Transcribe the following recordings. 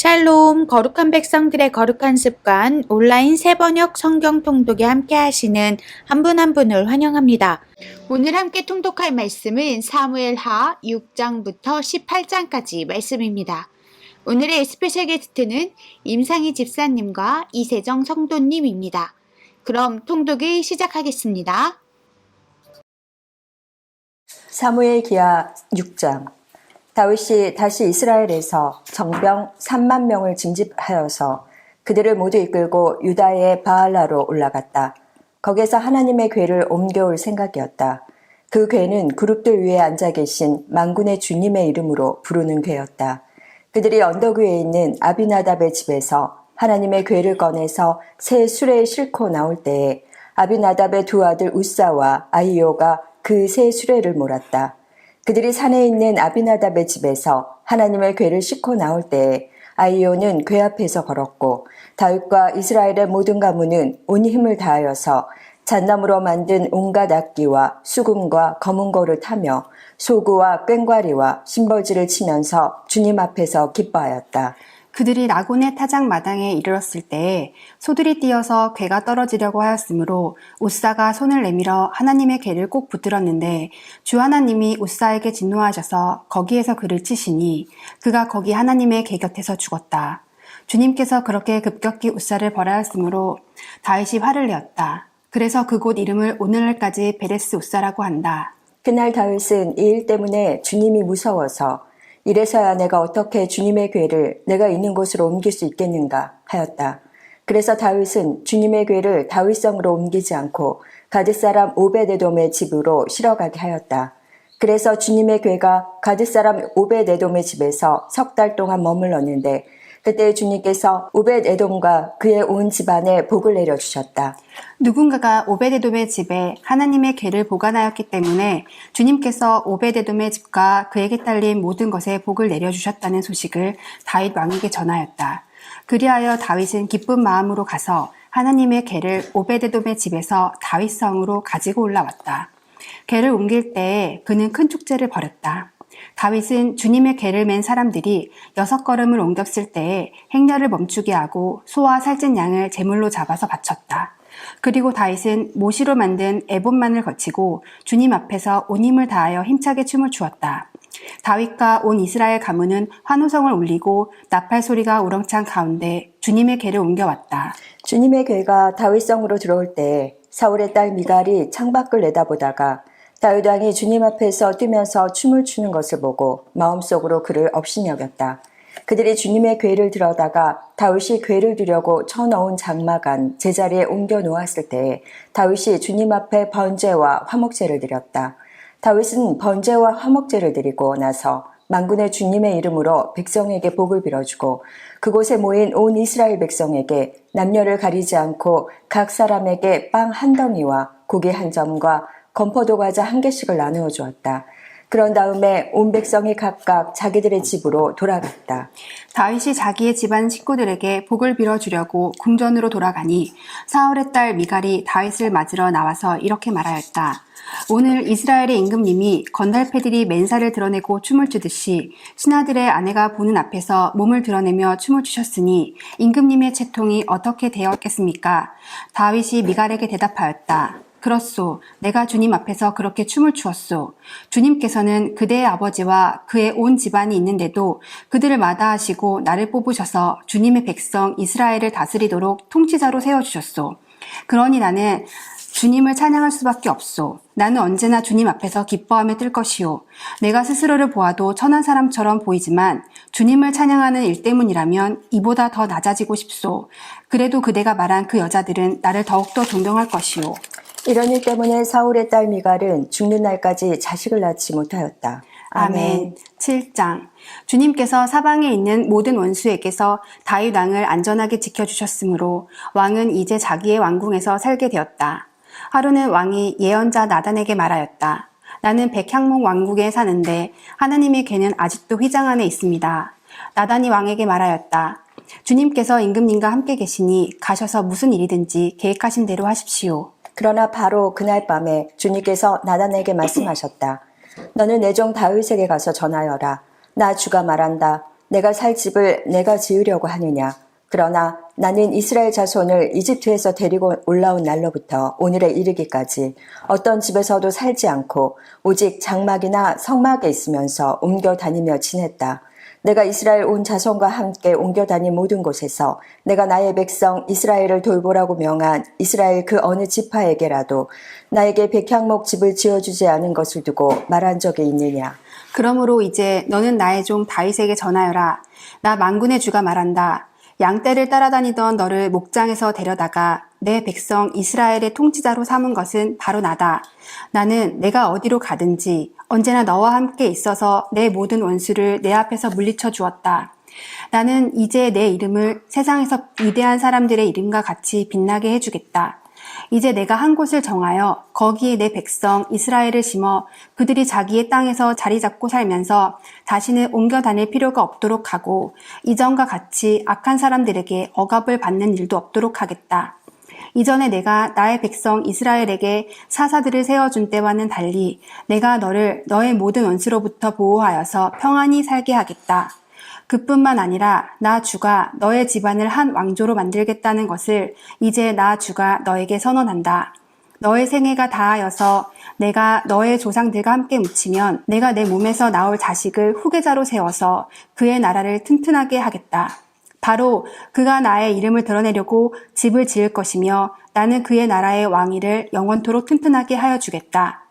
샬롬, 거룩한 백성들의 거룩한 습관, 온라인 새번역 성경 통독에 함께 하시는 한 분 한 분을 환영합니다. 오늘 함께 통독할 말씀은 사무엘하 6장부터 18장까지 말씀입니다. 오늘의 스페셜 게스트는 임상희 집사님과 이세정 성도님입니다. 그럼 통독을 시작하겠습니다. 사무엘기하 6장. 다윗이 다시 이스라엘에서 정병 3만 명을 징집하여서 그들을 모두 이끌고 유다의 바알라로 올라갔다. 거기에서 하나님의 궤를 옮겨올 생각이었다. 그 궤는 그룹들 위에 앉아 계신 만군의 주님의 이름으로 부르는 궤였다. 그들이 언덕 위에 있는 아비나답의 집에서 하나님의 궤를 꺼내서 새 수레에 싣고 나올 때에 아비나답의 두 아들 우사와 아히요가 그 새 수레를 몰았다. 그들이 산에 있는 아비나답의 집에서 하나님의 궤를 싣고 나올 때에 아히요는 궤 앞에서 걸었고 다윗과 이스라엘의 모든 가문은 온 힘을 다하여서 잣나무로 만든 온갖 악기와 수금과 검은고를 타며 소구와 꽹과리와 심벌지를 치면서 주님 앞에서 기뻐하였다. 그들이 라곤의 타작 마당에 이르렀을 때에 소들이 뛰어서 궤가 떨어지려고 하였으므로 우사가 손을 내밀어 하나님의 궤를 꼭 붙들었는데 주 하나님이 우사에게 진노하셔서 거기에서 그를 치시니 그가 거기 하나님의 궤 곁에서 죽었다. 주님께서 그렇게 급격히 우사를 벌하였으므로 다윗이 화를 내었다. 그래서 그곳 이름을 오늘날까지 베레스 우사라고 한다. 그날 다윗은 이 일 때문에 주님이 무서워서 이래서야 내가 어떻게 주님의 궤를 내가 있는 곳으로 옮길 수 있겠는가 하였다. 그래서 다윗은 주님의 궤를 다윗성으로 옮기지 않고 가드 사람 오벳에돔의 집으로 실어가게 하였다. 그래서 주님의 궤가 가드 사람 오벳에돔의 집에서 석 달 동안 머물렀는데 그때 주님께서 오벳에돔과 그의 온 집안에 복을 내려주셨다. 누군가가 오벳에돔의 집에 하나님의 궤를 보관하였기 때문에 주님께서 오벳에돔의 집과 그에게 딸린 모든 것에 복을 내려주셨다는 소식을 다윗 왕에게 전하였다. 그리하여 다윗은 기쁜 마음으로 가서 하나님의 궤를 오벳에돔의 집에서 다윗성으로 가지고 올라왔다. 궤를 옮길 때에 그는 큰 축제를 벌였다. 다윗은 주님의 궤를 맨 사람들이 6걸음을 옮겼을 때에 행렬을 멈추게 하고 소와 살찐 양을 제물로 잡아서 바쳤다. 그리고 다윗은 모시로 만든 에봇만을 거치고 주님 앞에서 온 힘을 다하여 힘차게 춤을 추었다. 다윗과 온 이스라엘 가문은 환호성을 울리고 나팔 소리가 우렁찬 가운데 주님의 궤를 옮겨왔다. 주님의 궤가 다윗성으로 들어올 때 사울의 딸 미갈이 창밖을 내다보다가 다윗 왕이 주님 앞에서 뛰면서 춤을 추는 것을 보고 마음속으로 그를 업신여겼다. 그들이 주님의 궤를 들어다가 다윗이 궤를 두려고 쳐넣은 장막 안 제자리에 옮겨 놓았을 때에 다윗이 주님 앞에 번제와 화목제를 드렸다. 다윗은 번제와 화목제를 드리고 나서 만군의 주님의 이름으로 백성에게 복을 빌어주고 그곳에 모인 온 이스라엘 백성에게 남녀를 가리지 않고 각 사람에게 빵 한 덩이와 고기 한 점과 건포도 과자 한 개씩을 나누어 주었다. 그런 다음에 온 백성이 각각 자기들의 집으로 돌아갔다. 다윗이 자기의 집안 식구들에게 복을 빌어주려고 궁전으로 돌아가니 사울의 딸 미갈이 다윗을 맞으러 나와서 이렇게 말하였다. 오늘 이스라엘의 임금님이 건달패들이 맨살을 드러내고 춤을 추듯이 신하들의 아내가 보는 앞에서 몸을 드러내며 춤을 추셨으니 임금님의 채통이 어떻게 되었겠습니까? 다윗이 미갈에게 대답하였다. 그렇소. 내가 주님 앞에서 그렇게 춤을 추었소. 주님께서는 그대의 아버지와 그의 온 집안이 있는데도 그들을 마다하시고 나를 뽑으셔서 주님의 백성 이스라엘을 다스리도록 통치자로 세워주셨소. 그러니 나는 주님을 찬양할 수밖에 없소. 나는 언제나 주님 앞에서 기뻐하며 뜰 것이요. 내가 스스로를 보아도 천한 사람처럼 보이지만 주님을 찬양하는 일 때문이라면 이보다 더 낮아지고 싶소. 그래도 그대가 말한 그 여자들은 나를 더욱더 존경할 것이요. 이런 일 때문에 사울의 딸 미갈은 죽는 날까지 자식을 낳지 못하였다. 아멘. 7장. 주님께서 사방에 있는 모든 원수에게서 다윗 왕을 안전하게 지켜주셨으므로 왕은 이제 자기의 왕궁에서 살게 되었다. 하루는 왕이 예언자 나단에게 말하였다. 나는 백향목 왕국에 사는데 하나님의 궤는 아직도 휘장 안에 있습니다. 나단이 왕에게 말하였다. 주님께서 임금님과 함께 계시니 가셔서 무슨 일이든지 계획하신 대로 하십시오. 그러나 바로 그날 밤에 주님께서 나단에게 말씀하셨다. 너는 내 종 다윗에게 가서 전하여라. 나 주가 말한다. 내가 살 집을 내가 지으려고 하느냐? 그러나 나는 이스라엘 자손을 이집트에서 데리고 올라온 날로부터 오늘에 이르기까지 어떤 집에서도 살지 않고 오직 장막이나 성막에 있으면서 옮겨 다니며 지냈다. 내가 이스라엘 온 자손과 함께 옮겨 다닌 모든 곳에서 내가 나의 백성 이스라엘을 돌보라고 명한 이스라엘 그 어느 지파에게라도 나에게 백향목 집을 지어주지 않은 것을 두고 말한 적이 있느냐? 그러므로 이제 너는 나의 종 다윗에게 전하여라. 나 만군의 주가 말한다. 양떼를 따라다니던 너를 목장에서 데려다가 내 백성 이스라엘의 통치자로 삼은 것은 바로 나다. 나는 내가 어디로 가든지 언제나 너와 함께 있어서 내 모든 원수를 내 앞에서 물리쳐 주었다. 나는 이제 내 이름을 세상에서 위대한 사람들의 이름과 같이 빛나게 해주겠다. 이제 내가 한 곳을 정하여 거기에 내 백성 이스라엘을 심어 그들이 자기의 땅에서 자리 잡고 살면서 다시는 옮겨 다닐 필요가 없도록 하고 이전과 같이 악한 사람들에게 억압을 받는 일도 없도록 하겠다. 이전에 내가 나의 백성 이스라엘에게 사사들을 세워준 때와는 달리 내가 너를 너의 모든 원수로부터 보호하여서 평안히 살게 하겠다. 그뿐만 아니라 나 주가 너의 집안을 한 왕조로 만들겠다는 것을 이제 나 주가 너에게 선언한다. 너의 생애가 다하여서 내가 너의 조상들과 함께 묻히면 내가 내 몸에서 나올 자식을 후계자로 세워서 그의 나라를 튼튼하게 하겠다. 바로 그가 나의 이름을 드러내려고 집을 지을 것이며 나는 그의 나라의 왕위를 영원토록 튼튼하게 하여 주겠다.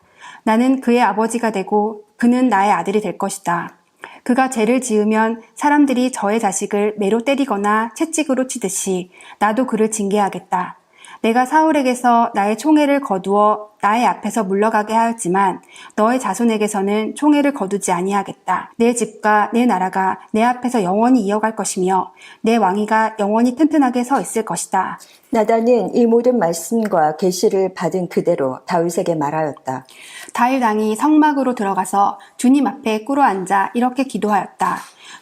나는 그의 아버지가 되고 그는 나의 아들이 될 것이다. 그가 죄를 지으면 사람들이 저의 자식을 매로 때리거나 채찍으로 치듯이 나도 그를 징계하겠다. 내가 사울에게서 나의 총애를 거두어 나의 앞에서 물러가게 하였지만 너의 자손에게서는 총애를 거두지 아니하겠다. 내 집과 내 나라가 내 앞에서 영원히 이어갈 것이며 내 왕위가 영원히 튼튼하게 서 있을 것이다. 나단은 이 모든 말씀과 계시를 받은 그대로 다윗에게 말하였다. 다윗 왕이 성막으로 들어가서 주님 앞에 꿇어 앉아 이렇게 기도하였다.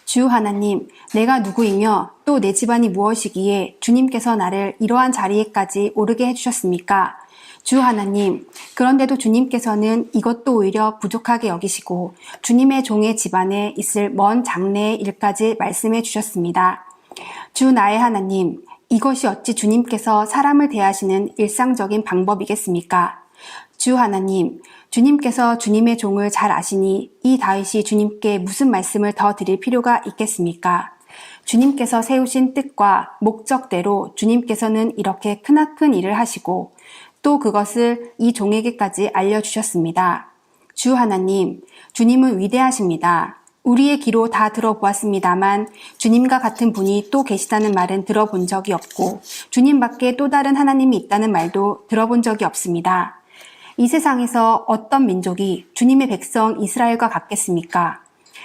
주 하나님, 내가 누구이며 또 내 집안이 무엇이기에 주님께서 나를 이러한 자리에까지 오르게 해주셨습니까? 주 하나님, 그런데도 주님께서는 이것도 오히려 부족하게 여기시고 주님의 종의 집안에 있을 먼 장래의 일까지 말씀해 주셨습니다. 주 나의 하나님, 이것이 어찌 주님께서 사람을 대하시는 일상적인 방법이겠습니까? 주 하나님, 주님께서 주님의 종을 잘 아시니 이 다윗이 주님께 무슨 말씀을 더 드릴 필요가 있겠습니까? 주님께서 세우신 뜻과 목적대로 주님께서는 이렇게 크나큰 일을 하시고 또 그것을 이 종에게까지 알려주셨습니다. 주 하나님, 주님은 위대하십니다. 우리의 귀로 다 들어보았습니다만 주님과 같은 분이 또 계시다는 말은 들어본 적이 없고 주님밖에 또 다른 하나님이 있다는 말도 들어본 적이 없습니다. 이 세상에서 어떤 민족이 주님의 백성 이스라엘과 같겠습니까?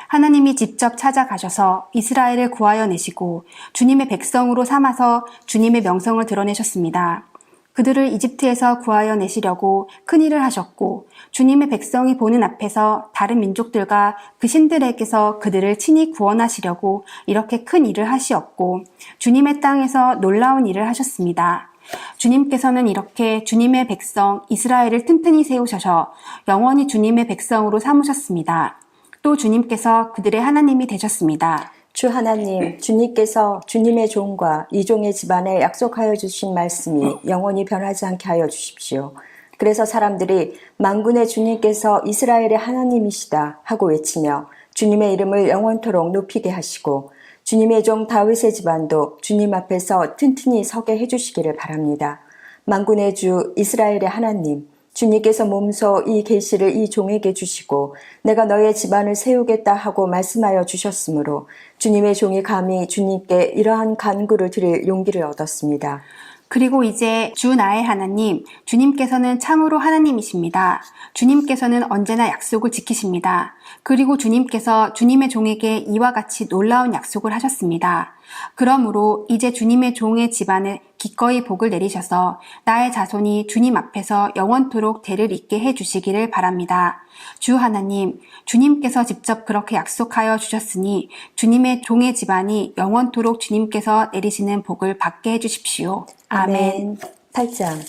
하나님이 직접 찾아가셔서 이스라엘을 구하여 내시고 주님의 백성으로 삼아서 주님의 명성을 드러내셨습니다. 그들을 이집트에서 구하여 내시려고 큰일을 하셨고 주님의 백성이 보는 앞에서 다른 민족들과 그 신들에게서 그들을 친히 구원하시려고 이렇게 큰 일을 하시었고 주님의 땅에서 놀라운 일을 하셨습니다. 주님께서는 이렇게 주님의 백성 이스라엘을 튼튼히 세우셔서 영원히 주님의 백성으로 삼으셨습니다. 또 주님께서 그들의 하나님이 되셨습니다. 주 하나님, 주님께서 주님의 종과 이 종의 집안에 약속하여 주신 말씀이 영원히 변하지 않게 하여 주십시오. 그래서 사람들이 만군의 주님께서 이스라엘의 하나님이시다 하고 외치며 주님의 이름을 영원토록 높이게 하시고 주님의 종 다윗의 집안도 주님 앞에서 튼튼히 서게 해주시기를 바랍니다. 만군의 주 이스라엘의 하나님, 주님께서 몸소 이 계시를 이 종에게 주시고 내가 너의 집안을 세우겠다 하고 말씀하여 주셨으므로 주님의 종이 감히 주님께 이러한 간구를 드릴 용기를 얻었습니다. 그리고 이제 주 나의 하나님, 주님께서는 참으로 하나님이십니다. 주님께서는 언제나 약속을 지키십니다. 그리고 주님께서 주님의 종에게 이와 같이 놀라운 약속을 하셨습니다. 그러므로 이제 주님의 종의 집안에 기꺼이 복을 내리셔서 나의 자손이 주님 앞에서 영원토록 대를 잇게 해주시기를 바랍니다. 주 하나님, 주님께서 직접 그렇게 약속하여 주셨으니 주님의 종의 집안이 영원토록 주님께서 내리시는 복을 받게 해주십시오. 아멘. 8장.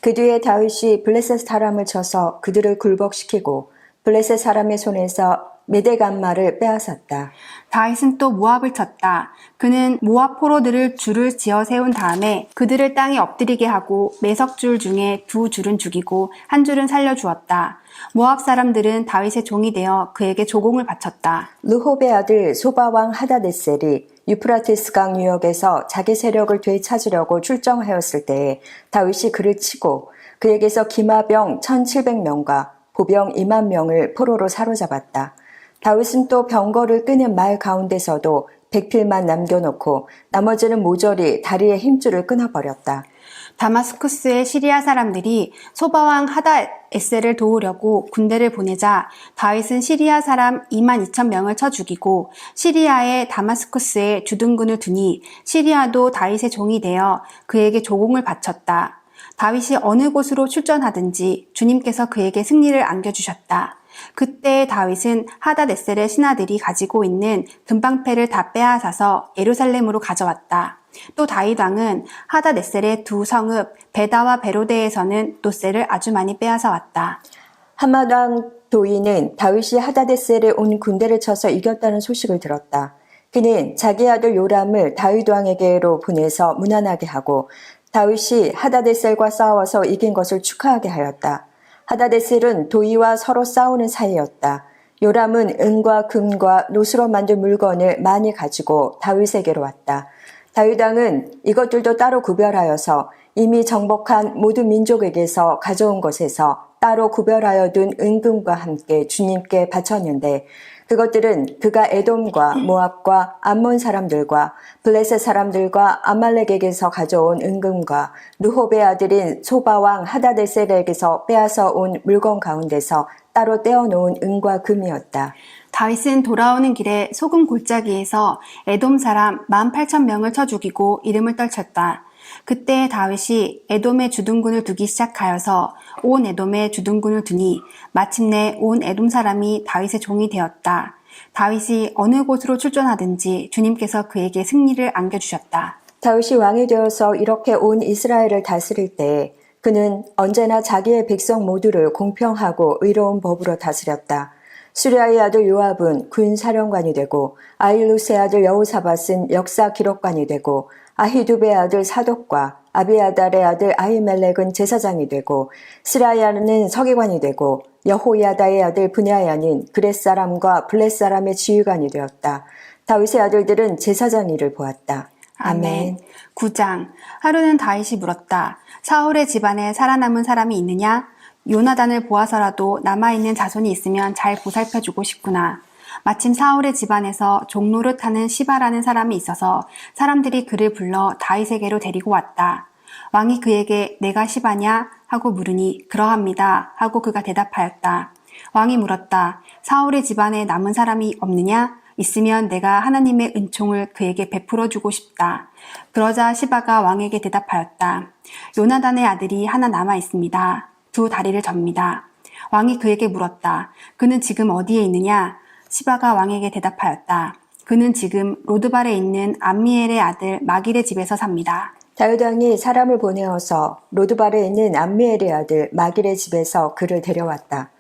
그 뒤에 다윗이 블레셋 사람을 쳐서 그들을 굴복시키고 블레셋 사람의 손에서 메대간마를 빼앗았다. 다윗은 또 모압을 쳤다. 그는 모압 포로들을 줄을 지어 세운 다음에 그들을 땅에 엎드리게 하고 매석줄 중에 2줄은 죽이고 1줄은 살려주었다. 모압 사람들은 다윗의 종이 되어 그에게 조공을 바쳤다. 르홉의 아들 소바왕 하다데셀이 유프라테스 강 유역에서 자기 세력을 되찾으려고 출정하였을 때에 다윗이 그를 치고 그에게서 기마병 1700명과 보병 2만 명을 포로로 사로잡았다. 다윗은 또 병거를 끄는 말 가운데서도 백필만 남겨놓고 나머지는 모조리 다리의 힘줄을 끊어버렸다. 다마스쿠스의 시리아 사람들이 소바왕 하다에셀을 도우려고 군대를 보내자 다윗은 시리아 사람 22,000명을 쳐 죽이고 시리아의 다마스쿠스에 주둔군을 두니 시리아도 다윗의 종이 되어 그에게 조공을 바쳤다. 다윗이 어느 곳으로 출전하든지 주님께서 그에게 승리를 안겨주셨다. 그때 다윗은 하다데셀의 신하들이 가지고 있는 금방패를 다 빼앗아서 예루살렘으로 가져왔다. 또 다윗 왕은 하다데셀의 2 성읍 베다와 베로데에서는 노새를 아주 많이 빼앗아 왔다. 하맛 왕 도이는 다윗이 하다데셀에 온 군대를 쳐서 이겼다는 소식을 들었다. 그는 자기 아들 요람을 다윗 왕에게로 보내서 무난하게 하고 다윗이 하다데셀과 싸워서 이긴 것을 축하하게 하였다. 하다데셀은 도이와 서로 싸우는 사이였다. 요람은 은과 금과 노수로 만든 물건을 많이 가지고 다윗에게로 왔다. 다윗 왕은 이것들도 따로 구별하여서 이미 정복한 모든 민족에게서 가져온 것에서 따로 구별하여 둔 은금과 함께 주님께 바쳤는데 그것들은 그가 에돔과 모압과 암몬 사람들과 블레셋 사람들과 아말렉에게서 가져온 은금과 르홉의 아들인 소바왕 하다데셀에게서 빼앗아 온 물건 가운데서 따로 떼어놓은 은과 금이었다. 다윗은 돌아오는 길에 소금 골짜기에서 에돔 사람 18,000명을 쳐 죽이고 이름을 떨쳤다. 그때 다윗이 에돔의 주둔군을 두기 시작하여서 온 에돔의 주둔군을 두니 마침내 온 에돔 사람이 다윗의 종이 되었다. 다윗이 어느 곳으로 출전하든지 주님께서 그에게 승리를 안겨주셨다. 다윗이 왕이 되어서 이렇게 온 이스라엘을 다스릴 때 그는 언제나 자기의 백성 모두를 공평하고 의로운 법으로 다스렸다. 수리아의 아들 요압은 군사령관이 되고 아힐루스의 아들 여호사밧은 역사 기록관이 되고 아히두베의 아들 사독과 아비아달의 아들 아히멜렉은 제사장이 되고 스라야는 서기관이 되고 여호야다의 아들 브냐야는 그렛 사람과 블렛 사람의 지휘관이 되었다. 다윗의 아들들은 제사장 일을 보았다. 아멘. 9장. 하루는 다윗이 물었다. 사울의 집안에 살아남은 사람이 있느냐? 요나단을 보아서라도 남아있는 자손이 있으면 잘 보살펴주고 싶구나. 마침 사울의 집안에서 종노릇하는 시바라는 사람이 있어서 사람들이 그를 불러 다윗에게로 데리고 왔다. 왕이 그에게 내가 시바냐? 하고 물으니 그러합니다. 하고 그가 대답하였다. 왕이 물었다. 사울의 집안에 남은 사람이 없느냐? 있으면 내가 하나님의 은총을 그에게 베풀어 주고 싶다. 그러자 시바가 왕에게 대답하였다. 요나단의 아들이 하나 남아 있습니다. 2 다리를 접니다. 왕이 그에게 물었다. 그는 지금 어디에 있느냐? 시바가 왕에게 대답하였다. 그는 지금 로드발에 있는 암미엘의 아들 마길의 집에서 삽니다. 다윗 왕이 사람을 보내어서 로드발에 있는 암미엘의 아들 마길의 집에서 그를 데려왔다.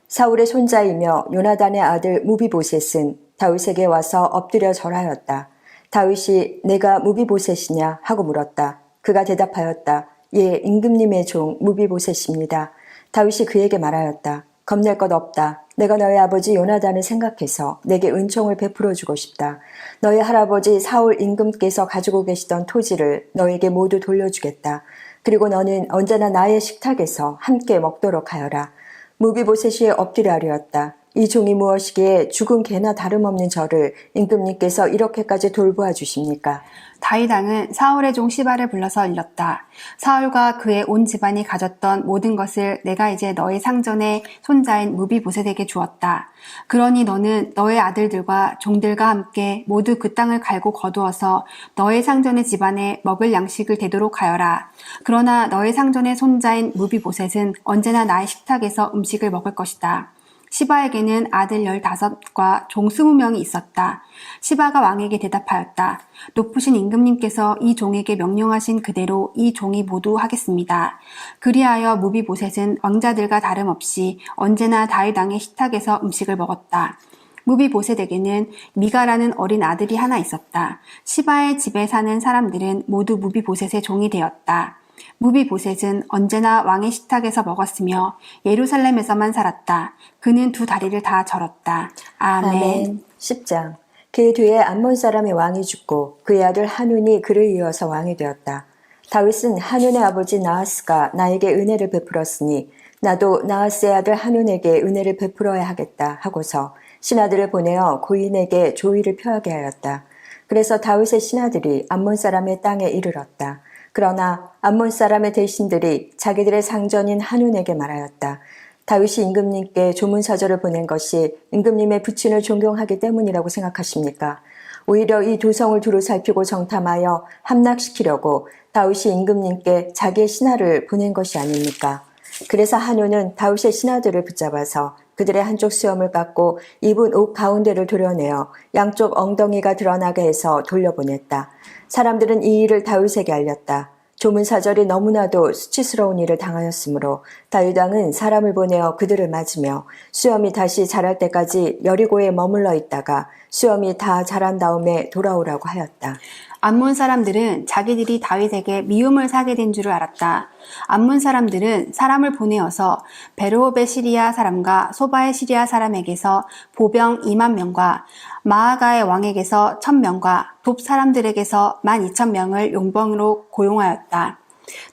사울의 손자이며 요나단의 아들 무비보셋은 다윗에게 와서 엎드려 절하였다. 다윗이 내가 무비보셋이냐 하고 물었다. 그가 대답하였다. 예, 임금님의 종 무비보셋입니다. 다윗이 그에게 말하였다. 겁낼 것 없다. 내가 너의 아버지 요나단을 생각해서 내게 은총을 베풀어 주고 싶다. 너의 할아버지 사울 임금께서 가지고 계시던 토지를 너에게 모두 돌려주겠다. 그리고 너는 언제나 나의 식탁에서 함께 먹도록 하여라. 무비보셋이 엎드려 아뢰었다. 이 종이 무엇이기에 죽은 개나 다름없는 저를 임금님께서 이렇게까지 돌보아 주십니까? 다윗 왕은 사울의 종 시바를 불러서 일렀다. 사울과 그의 온 집안이 가졌던 모든 것을 내가 이제 너의 상전의 손자인 무비보셋에게 주었다. 그러니 너는 너의 아들들과 종들과 함께 모두 그 땅을 갈고 거두어서 너의 상전의 집안에 먹을 양식을 대도록 하여라. 그러나 너의 상전의 손자인 무비보셋은 언제나 나의 식탁에서 음식을 먹을 것이다. 시바에게는 아들 15과 종 20명이 있었다. 시바가 왕에게 대답하였다. 높으신 임금님께서 이 종에게 명령하신 그대로 이 종이 모두 하겠습니다. 그리하여 무비보셋은 왕자들과 다름없이 언제나 다윗 왕의 식탁에서 음식을 먹었다. 무비보셋에게는 미가라는 어린 아들이 하나 있었다. 시바의 집에 사는 사람들은 모두 무비보셋의 종이 되었다. 무비보셋은 언제나 왕의 식탁에서 먹었으며 예루살렘에서만 살았다. 그는 두 다리를 다 절었다. 아멘. 10장. 그 뒤에 암몬 사람의 왕이 죽고 그의 아들 하눈이 그를 이어서 왕이 되었다. 다윗은 하눈의 아버지 나하스가 나에게 은혜를 베풀었으니 나도 나하스의 아들 하눈에게 은혜를 베풀어야 하겠다 하고서 신하들을 보내어 고인에게 조의를 표하게 하였다. 그래서 다윗의 신하들이 암몬 사람의 땅에 이르렀다. 그러나 암몬 사람의 대신들이 자기들의 상전인 하눈에게 말하였다. 다윗이 임금님께 조문사절을 보낸 것이 임금님의 부친을 존경하기 때문이라고 생각하십니까? 오히려 이 두 성을 두루 살피고 정탐하여 함락시키려고 다윗이 임금님께 자기의 신하를 보낸 것이 아닙니까? 그래서 하눈은 다윗의 신하들을 붙잡아서 그들의 한쪽 수염을 깎고 입은 옷 가운데를 도려내어 양쪽 엉덩이가 드러나게 해서 돌려보냈다. 사람들은 이 일을 다윗에게 알렸다. 조문사절이 너무나도 수치스러운 일을 당하였으므로 다윗 왕은 사람을 보내어 그들을 맞으며 수염이 다시 자랄 때까지 여리고에 머물러 있다가 수염이 다 자란 다음에 돌아오라고 하였다. 암몬 사람들은 자기들이 다윗에게 미움을 사게 된 줄을 알았다. 암몬 사람들은 사람을 보내어서 베르홉의 시리아 사람과 소바의 시리아 사람에게서 보병 2만 명과 마아가의 왕에게서 1,000명과 돕 사람들에게서 12,000명을 용병으로 고용하였다.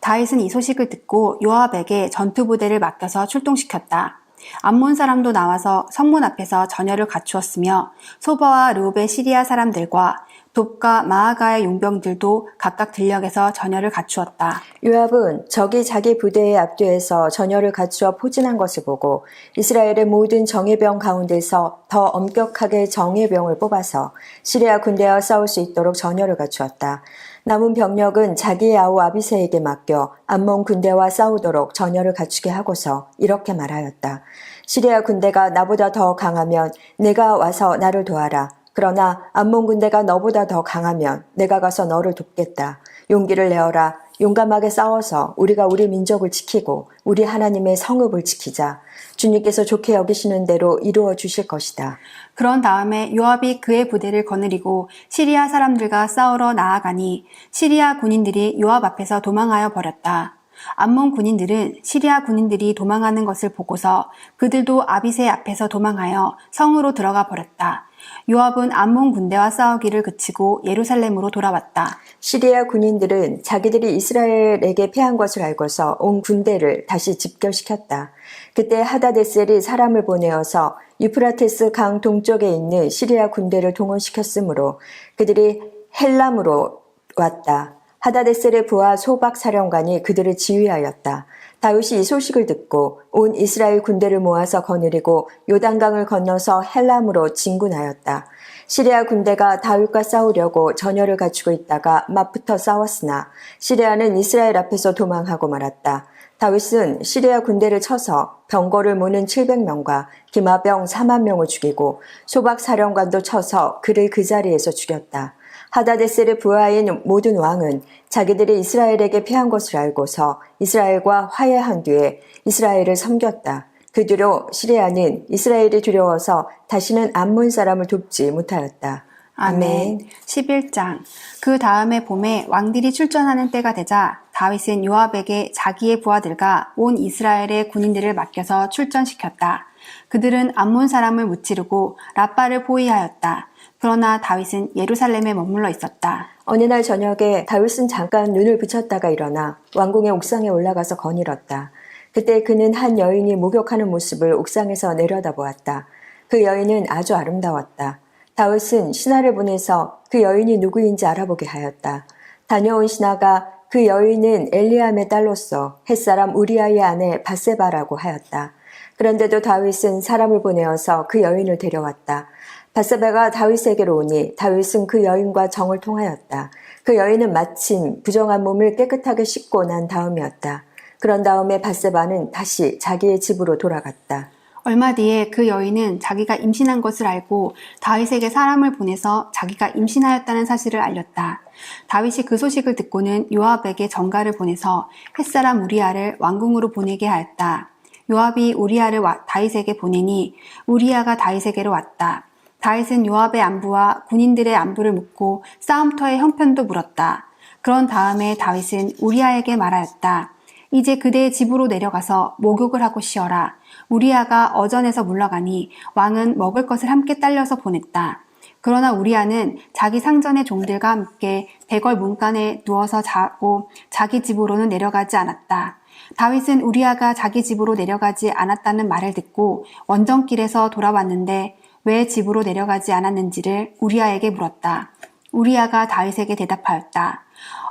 다윗은 이 소식을 듣고 요압에게 전투부대를 맡겨서 출동시켰다. 암몬 사람도 나와서 성문 앞에서 전열을 갖추었으며 소바와 르홉의 시리아 사람들과 돕과 마아가의 용병들도 각각 들녘에서 전열을 갖추었다. 요압은 적이 자기 부대의 앞뒤에서 전열을 갖추어 포진한 것을 보고 이스라엘의 모든 정예병 가운데서 더 엄격하게 정예병을 뽑아서 시리아 군대와 싸울 수 있도록 전열을 갖추었다. 남은 병력은 자기의 아우 아비새에게 맡겨 암몬 군대와 싸우도록 전열을 갖추게 하고서 이렇게 말하였다. 시리아 군대가 나보다 더 강하면 내가 와서 나를 도와라. 그러나 암몬 군대가 너보다 더 강하면 내가 가서 너를 돕겠다. 용기를 내어라. 용감하게 싸워서 우리가 우리 민족을 지키고 우리 하나님의 성읍을 지키자. 주님께서 좋게 여기시는 대로 이루어 주실 것이다. 그런 다음에 요압이 그의 부대를 거느리고 시리아 사람들과 싸우러 나아가니 시리아 군인들이 요압 앞에서 도망하여 버렸다. 암몬 군인들은 시리아 군인들이 도망하는 것을 보고서 그들도 아비새 앞에서 도망하여 성으로 들어가 버렸다. 요압은 암몬 군대와 싸우기를 그치고 예루살렘으로 돌아왔다. 시리아 군인들은 자기들이 이스라엘에게 패한 것을 알고서 온 군대를 다시 집결시켰다. 그때 하다데셀이 사람을 보내어서 유프라테스 강 동쪽에 있는 시리아 군대를 동원시켰으므로 그들이 헬람으로 왔다. 하다데셀의 부하 소박 사령관이 그들을 지휘하였다. 다윗이 이 소식을 듣고 온 이스라엘 군대를 모아서 거느리고 요단강을 건너서 헬람으로 진군하였다. 시리아 군대가 다윗과 싸우려고 전열을 갖추고 있다가 맞붙어 싸웠으나 시리아는 이스라엘 앞에서 도망하고 말았다. 다윗은 시리아 군대를 쳐서 병거를 모는 700명과 기마병 4만 명을 죽이고 소박 사령관도 쳐서 그를 그 자리에서 죽였다. 하다데셀의 부하인 모든 왕은 자기들이 이스라엘에게 패한 것을 알고서 이스라엘과 화해한 뒤에 이스라엘을 섬겼다. 그 뒤로 시리아는 이스라엘이 두려워서 다시는 암몬 사람을 돕지 못하였다. 아멘. 11장. 그 다음에 봄에 왕들이 출전하는 때가 되자 다윗은 요압에게 자기의 부하들과 온 이스라엘의 군인들을 맡겨서 출전시켰다. 그들은 암몬 사람을 무찌르고 라빠를 포위하였다. 그러나 다윗은 예루살렘에 머물러 있었다. 어느 날 저녁에 다윗은 잠깐 눈을 붙였다가 일어나 왕궁의 옥상에 올라가서 거닐었다. 그때 그는 한 여인이 목욕하는 모습을 옥상에서 내려다보았다. 그 여인은 아주 아름다웠다. 다윗은 신하를 보내서 그 여인이 누구인지 알아보게 하였다. 다녀온 신하가 그 여인은 엘리암의 딸로서 햇사람 우리아의 아내 밧세바라고 하였다. 그런데도 다윗은 사람을 보내어서 그 여인을 데려왔다. 밧세바가 다윗에게로 오니 다윗은 그 여인과 정을 통하였다. 그 여인은 마침 부정한 몸을 깨끗하게 씻고 난 다음이었다. 그런 다음에 밧세바는 다시 자기의 집으로 돌아갔다. 얼마 뒤에 그 여인은 자기가 임신한 것을 알고 다윗에게 사람을 보내서 자기가 임신하였다는 사실을 알렸다. 다윗이 그 소식을 듣고는 요압에게 전가를 보내서 햇사람 우리아를 왕궁으로 보내게 하였다. 요압이 우리아를 다윗에게 보내니 우리아가 다윗에게로 왔다. 다윗은 요압의 안부와 군인들의 안부를 묻고 싸움터의 형편도 물었다. 그런 다음에 다윗은 우리아에게 말하였다. 이제 그대의 집으로 내려가서 목욕을 하고 쉬어라. 우리아가 어전에서 물러가니 왕은 먹을 것을 함께 딸려서 보냈다. 그러나 우리아는 자기 상전의 종들과 함께 대궐 문간에 누워서 자고 자기 집으로는 내려가지 않았다. 다윗은 우리아가 자기 집으로 내려가지 않았다는 말을 듣고 원정길에서 돌아왔는데 왜 집으로 내려가지 않았는지를 우리아에게 물었다. 우리아가 다윗에게 대답하였다.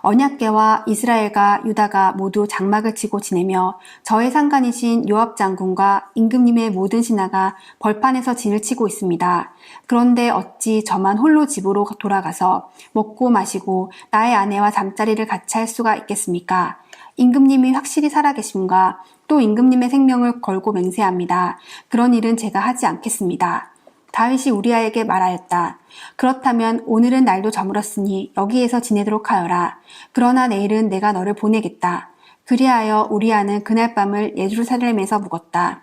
언약궤와 이스라엘과 유다가 모두 장막을 치고 지내며 저의 상관이신 요압 장군과 임금님의 모든 신하가 벌판에서 진을 치고 있습니다. 그런데 어찌 저만 홀로 집으로 돌아가서 먹고 마시고 나의 아내와 잠자리를 같이 할 수가 있겠습니까? 임금님이 확실히 살아계심과 또 임금님의 생명을 걸고 맹세합니다. 그런 일은 제가 하지 않겠습니다. 다윗이 우리아에게 말하였다. 그렇다면 오늘은 날도 저물었으니 여기에서 지내도록 하여라. 그러나 내일은 내가 너를 보내겠다. 그리하여 우리아는 그날 밤을 예루살렘에서 묵었다.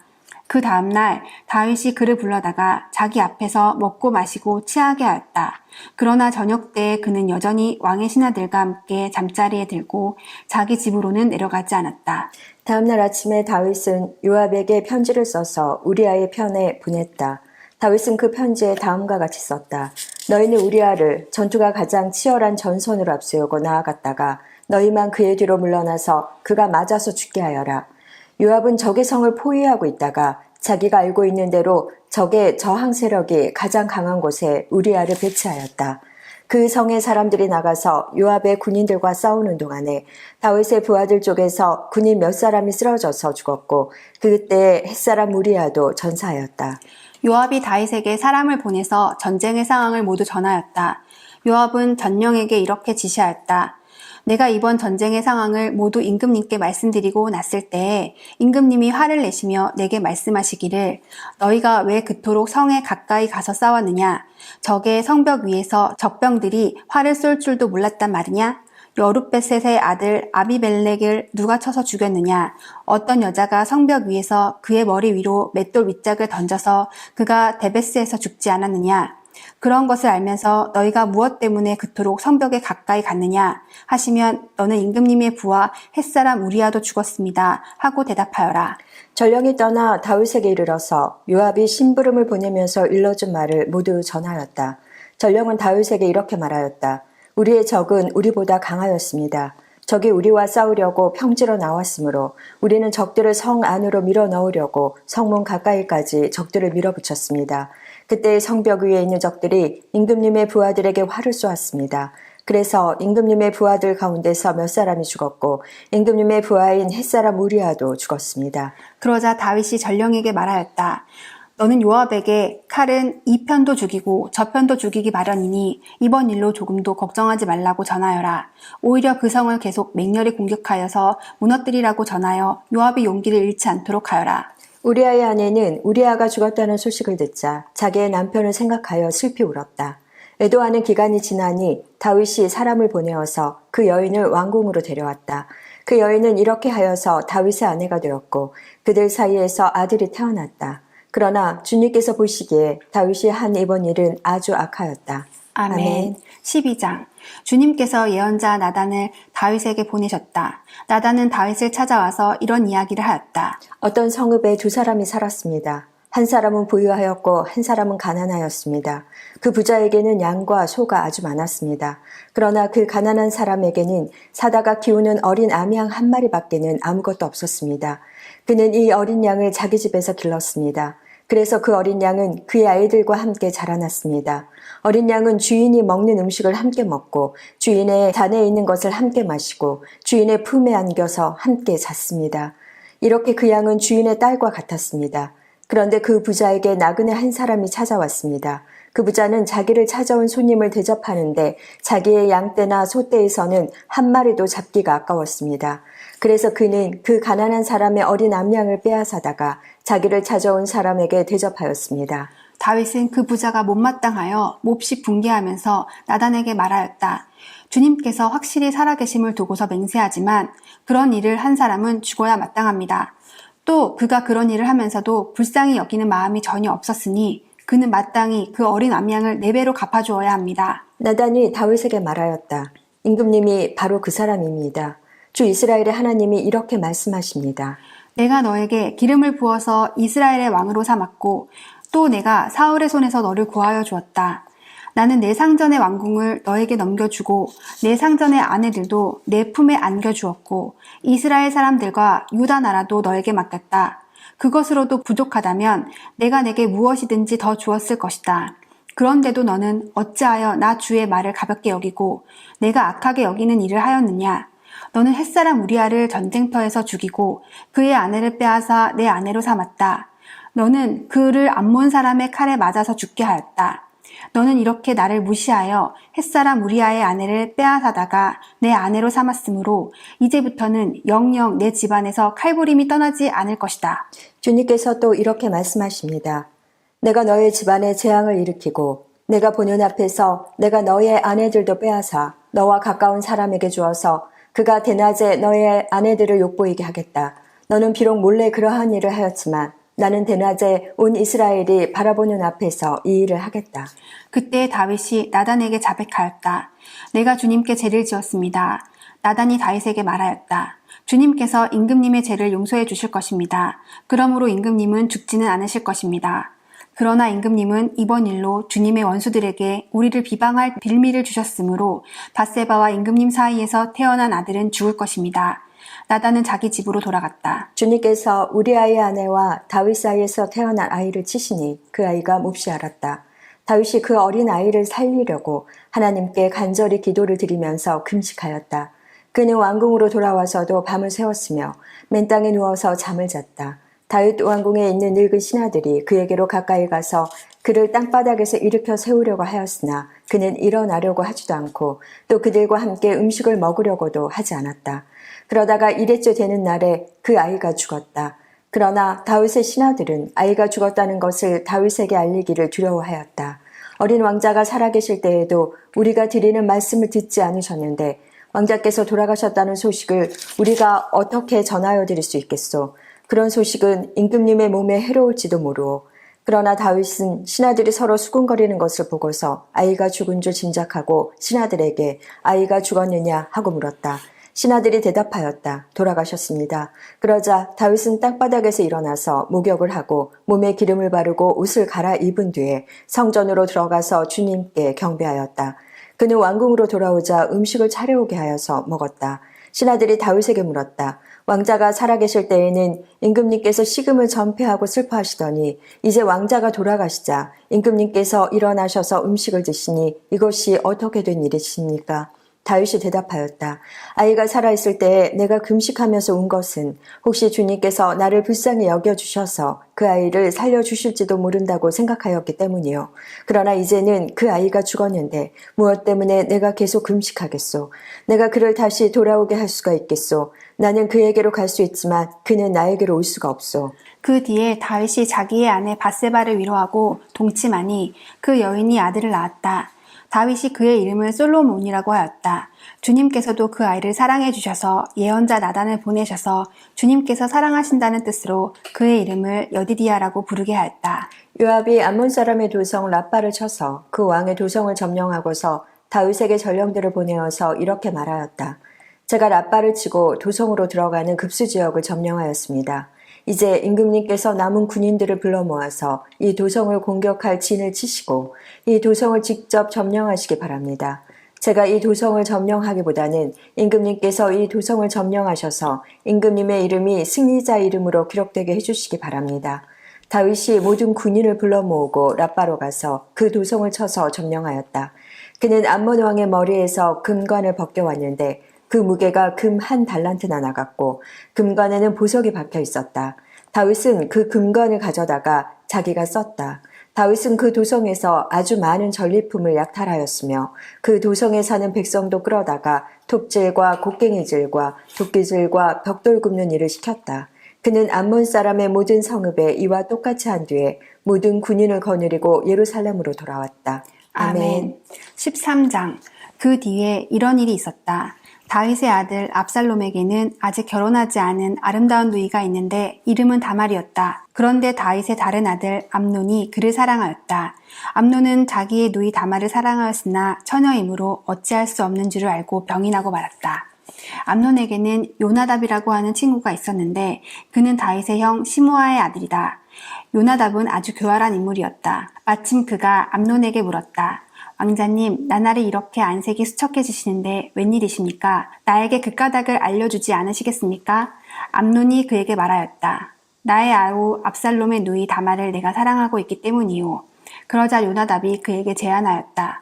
그 다음날 다윗이 그를 불러다가 자기 앞에서 먹고 마시고 취하게 하였다. 그러나 저녁 때에 그는 여전히 왕의 신하들과 함께 잠자리에 들고 자기 집으로는 내려가지 않았다. 다음날 아침에 다윗은 요압에게 편지를 써서 우리아의 편에 보냈다. 다윗은 그 편지에 다음과 같이 썼다. 너희는 우리아를 전투가 가장 치열한 전선으로 앞세우고 나아갔다가 너희만 그의 뒤로 물러나서 그가 맞아서 죽게 하여라. 요압은 적의 성을 포위하고 있다가 자기가 알고 있는 대로 적의 저항 세력이 가장 강한 곳에 우리아를 배치하였다. 그 성의 사람들이 나가서 요압의 군인들과 싸우는 동안에 다윗의 부하들 쪽에서 군인 몇 사람이 쓰러져서 죽었고 그때 햇사람 우리아도 전사하였다. 요압이 다윗에게 사람을 보내서 전쟁의 상황을 모두 전하였다. 요압은 전령에게 이렇게 지시하였다. 내가 이번 전쟁의 상황을 모두 임금님께 말씀드리고 났을 때에 임금님이 화를 내시며 내게 말씀하시기를 너희가 왜 그토록 성에 가까이 가서 싸웠느냐? 적의 성벽 위에서 적병들이 활을 쏠 줄도 몰랐단 말이냐? 여룻베셋의 아들 아비멜렉을 누가 쳐서 죽였느냐? 어떤 여자가 성벽 위에서 그의 머리 위로 맷돌 윗짝을 던져서 그가 데베스에서 죽지 않았느냐? 그런 것을 알면서 너희가 무엇 때문에 그토록 성벽에 가까이 갔느냐? 하시면 너는 임금님의 부하 햇사람 우리아도 죽었습니다. 하고 대답하여라. 전령이 떠나 다윗에게 이르러서 요압이 심부름을 보내면서 일러준 말을 모두 전하였다. 전령은 다윗에게 이렇게 말하였다. 우리의 적은 우리보다 강하였습니다. 적이 우리와 싸우려고 평지로 나왔으므로 우리는 적들을 성 안으로 밀어넣으려고 성문 가까이까지 적들을 밀어붙였습니다. 그때 성벽 위에 있는 적들이 임금님의 부하들에게 활을 쏘았습니다. 그래서 임금님의 부하들 가운데서 몇 사람이 죽었고 임금님의 부하인 햇사람 우리아도 죽었습니다. 그러자 다윗이 전령에게 말하였다. 너는 요압에게 칼은 이 편도 죽이고 저 편도 죽이기 마련이니 이번 일로 조금도 걱정하지 말라고 전하여라. 오히려 그 성을 계속 맹렬히 공격하여서 무너뜨리라고 전하여 요압의 용기를 잃지 않도록 하여라. 우리아의 아내는 우리아가 죽었다는 소식을 듣자 자기의 남편을 생각하여 슬피 울었다. 애도하는 기간이 지나니 다윗이 사람을 보내어서 그 여인을 왕궁으로 데려왔다. 그 여인은 이렇게 하여서 다윗의 아내가 되었고 그들 사이에서 아들이 태어났다. 그러나 주님께서 보시기에 다윗이 한 이번 일은 아주 악하였다. 아멘. 12장. 주님께서 예언자 나단을 다윗에게 보내셨다. 나단은 다윗을 찾아와서 이런 이야기를 하였다. 어떤 성읍에 두 사람이 살았습니다. 한 사람은 부유하였고 한 사람은 가난하였습니다. 그 부자에게는 양과 소가 아주 많았습니다. 그러나 그 가난한 사람에게는 사다가 키우는 어린 암양 한 마리밖에는 아무것도 없었습니다. 그는 이 어린 양을 자기 집에서 길렀습니다. 그래서 그 어린 양은 그의 아이들과 함께 자라났습니다. 어린 양은 주인이 먹는 음식을 함께 먹고 주인의 잔에 있는 것을 함께 마시고 주인의 품에 안겨서 함께 잤습니다. 이렇게 그 양은 주인의 딸과 같았습니다. 그런데 그 부자에게 나그네 한 사람이 찾아왔습니다. 그 부자는 자기를 찾아온 손님을 대접하는데 자기의 양떼나 소떼에서는 한 마리도 잡기가 아까웠습니다. 그래서 그는 그 가난한 사람의 어린 암양을 빼앗아다가 자기를 찾아온 사람에게 대접하였습니다. 다윗은 그 부자가 못마땅하여 몹시 분개하면서 나단에게 말하였다. 주님께서 확실히 살아계심을 두고서 맹세하지만 그런 일을 한 사람은 죽어야 마땅합니다. 또 그가 그런 일을 하면서도 불쌍히 여기는 마음이 전혀 없었으니 그는 마땅히 그 어린 암양을 4배로 갚아주어야 합니다. 나단이 다윗에게 말하였다. 임금님이 바로 그 사람입니다. 주 이스라엘의 하나님이 이렇게 말씀하십니다. 내가 너에게 기름을 부어서 이스라엘의 왕으로 삼았고 또 내가 사울의 손에서 너를 구하여 주었다. 나는 내 상전의 왕궁을 너에게 넘겨주고 내 상전의 아내들도 내 품에 안겨주었고 이스라엘 사람들과 유다 나라도 너에게 맡겼다. 그것으로도 부족하다면 내가 내게 무엇이든지 더 주었을 것이다. 그런데도 너는 어찌하여 나 주의 말을 가볍게 여기고 내가 악하게 여기는 일을 하였느냐? 너는 햇사람 우리아를 전쟁터에서 죽이고 그의 아내를 빼앗아 내 아내로 삼았다. 너는 그를 암몬 사람의 칼에 맞아서 죽게 하였다. 너는 이렇게 나를 무시하여 햇사람 우리아의 아내를 빼앗아다가 내 아내로 삼았으므로 이제부터는 영영 내 집안에서 칼부림이 떠나지 않을 것이다. 주님께서 또 이렇게 말씀하십니다. 내가 너의 집안에 재앙을 일으키고 내가 보는 앞에서 내가 너의 아내들도 빼앗아 너와 가까운 사람에게 주어서 그가 대낮에 너의 아내들을 욕보이게 하겠다. 너는 비록 몰래 그러한 일을 하였지만 나는 대낮에 온 이스라엘이 바라보는 앞에서 이 일을 하겠다. 그때 다윗이 나단에게 자백하였다. 내가 주님께 죄를 지었습니다. 나단이 다윗에게 말하였다. 주님께서 임금님의 죄를 용서해 주실 것입니다. 그러므로 임금님은 죽지는 않으실 것입니다. 그러나 임금님은 이번 일로 주님의 원수들에게 우리를 비방할 빌미를 주셨으므로 밧세바와 임금님 사이에서 태어난 아들은 죽을 것입니다. 나단은 자기 집으로 돌아갔다. 주님께서 우리아의 아내와 다윗 사이에서 태어난 아이를 치시니 그 아이가 몹시 앓았다. 다윗이 그 어린 아이를 살리려고 하나님께 간절히 기도를 드리면서 금식하였다. 그는 왕궁으로 돌아와서도 밤을 새웠으며 맨 땅에 누워서 잠을 잤다. 다윗 왕궁에 있는 늙은 신하들이 그에게로 가까이 가서 그를 땅바닥에서 일으켜 세우려고 하였으나 그는 일어나려고 하지도 않고 또 그들과 함께 음식을 먹으려고도 하지 않았다. 그러다가 이레째 되는 날에 그 아이가 죽었다. 그러나 다윗의 신하들은 아이가 죽었다는 것을 다윗에게 알리기를 두려워하였다. 어린 왕자가 살아계실 때에도 우리가 드리는 말씀을 듣지 않으셨는데 왕자께서 돌아가셨다는 소식을 우리가 어떻게 전하여 드릴 수 있겠소? 그런 소식은 임금님의 몸에 해로울지도 모르오. 그러나 다윗은 신하들이 서로 수군거리는 것을 보고서 아이가 죽은 줄 짐작하고 신하들에게 아이가 죽었느냐 하고 물었다. 신하들이 대답하였다. 돌아가셨습니다. 그러자 다윗은 땅바닥에서 일어나서 목욕을 하고 몸에 기름을 바르고 옷을 갈아입은 뒤에 성전으로 들어가서 주님께 경배하였다. 그는 왕궁으로 돌아오자 음식을 차려오게 하여서 먹었다. 신하들이 다윗에게 물었다. 왕자가 살아계실 때에는 임금님께서 식음을 전폐하고 슬퍼하시더니 이제 왕자가 돌아가시자 임금님께서 일어나셔서 음식을 드시니 이것이 어떻게 된 일이십니까? 다윗이 대답하였다. 아이가 살아있을 때에 내가 금식하면서 운 것은 혹시 주님께서 나를 불쌍히 여겨주셔서 그 아이를 살려주실지도 모른다고 생각하였기 때문이요. 그러나 이제는 그 아이가 죽었는데 무엇 때문에 내가 계속 금식하겠소? 내가 그를 다시 돌아오게 할 수가 있겠소? 나는 그에게로 갈 수 있지만 그는 나에게로 올 수가 없소. 그 뒤에 다윗이 자기의 아내 밧세바를 위로하고 동침하니 그 여인이 아들을 낳았다. 다윗이 그의 이름을 솔로몬이라고 하였다. 주님께서도 그 아이를 사랑해 주셔서 예언자 나단을 보내셔서 주님께서 사랑하신다는 뜻으로 그의 이름을 여디디아라고 부르게 하였다. 요압이 암몬 사람의 도성 라빠를 쳐서 그 왕의 도성을 점령하고서 다윗에게 전령들을 보내어서 이렇게 말하였다. 제가 라빠를 치고 도성으로 들어가는 급수 지역을 점령하였습니다. 이제 임금님께서 남은 군인들을 불러 모아서 이 도성을 공격할 진을 치시고 이 도성을 직접 점령하시기 바랍니다. 제가 이 도성을 점령하기보다는 임금님께서 이 도성을 점령하셔서 임금님의 이름이 승리자 이름으로 기록되게 해주시기 바랍니다. 다윗이 모든 군인을 불러 모으고 라빠로 가서 그 도성을 쳐서 점령하였다. 그는 암몬 왕의 머리에서 금관을 벗겨왔는데 그 무게가 금 1달란트나 나갔고 금관에는 보석이 박혀 있었다. 다윗은 그 금관을 가져다가 자기가 썼다. 다윗은 그 도성에서 아주 많은 전리품을 약탈하였으며 그 도성에 사는 백성도 끌어다가 톱질과 곡괭이질과 도끼질과 벽돌 굽는 일을 시켰다. 그는 암몬 사람의 모든 성읍에 이와 똑같이 한 뒤에 모든 군인을 거느리고 예루살렘으로 돌아왔다. 아멘. 13장. 그 뒤에 이런 일이 있었다. 다윗의 아들 압살롬에게는 아직 결혼하지 않은 아름다운 누이가 있는데 이름은 다말이었다. 그런데 다윗의 다른 아들 암논이 그를 사랑하였다. 암논은 자기의 누이 다말을 사랑하였으나 처녀이므로 어찌할 수 없는 줄을 알고 병이 나고 말았다. 암논에게는 요나답이라고 하는 친구가 있었는데 그는 다윗의 형 시므아의 아들이다. 요나답은 아주 교활한 인물이었다. 마침 그가 암논에게 물었다. 왕자님, 나날이 이렇게 안색이 수척해지시는데 웬일이십니까? 나에게 그 까닭을 알려주지 않으시겠습니까? 암논이 그에게 말하였다. 나의 아우 압살롬의 누이 다말을 내가 사랑하고 있기 때문이요. 그러자 요나답이 그에게 제안하였다.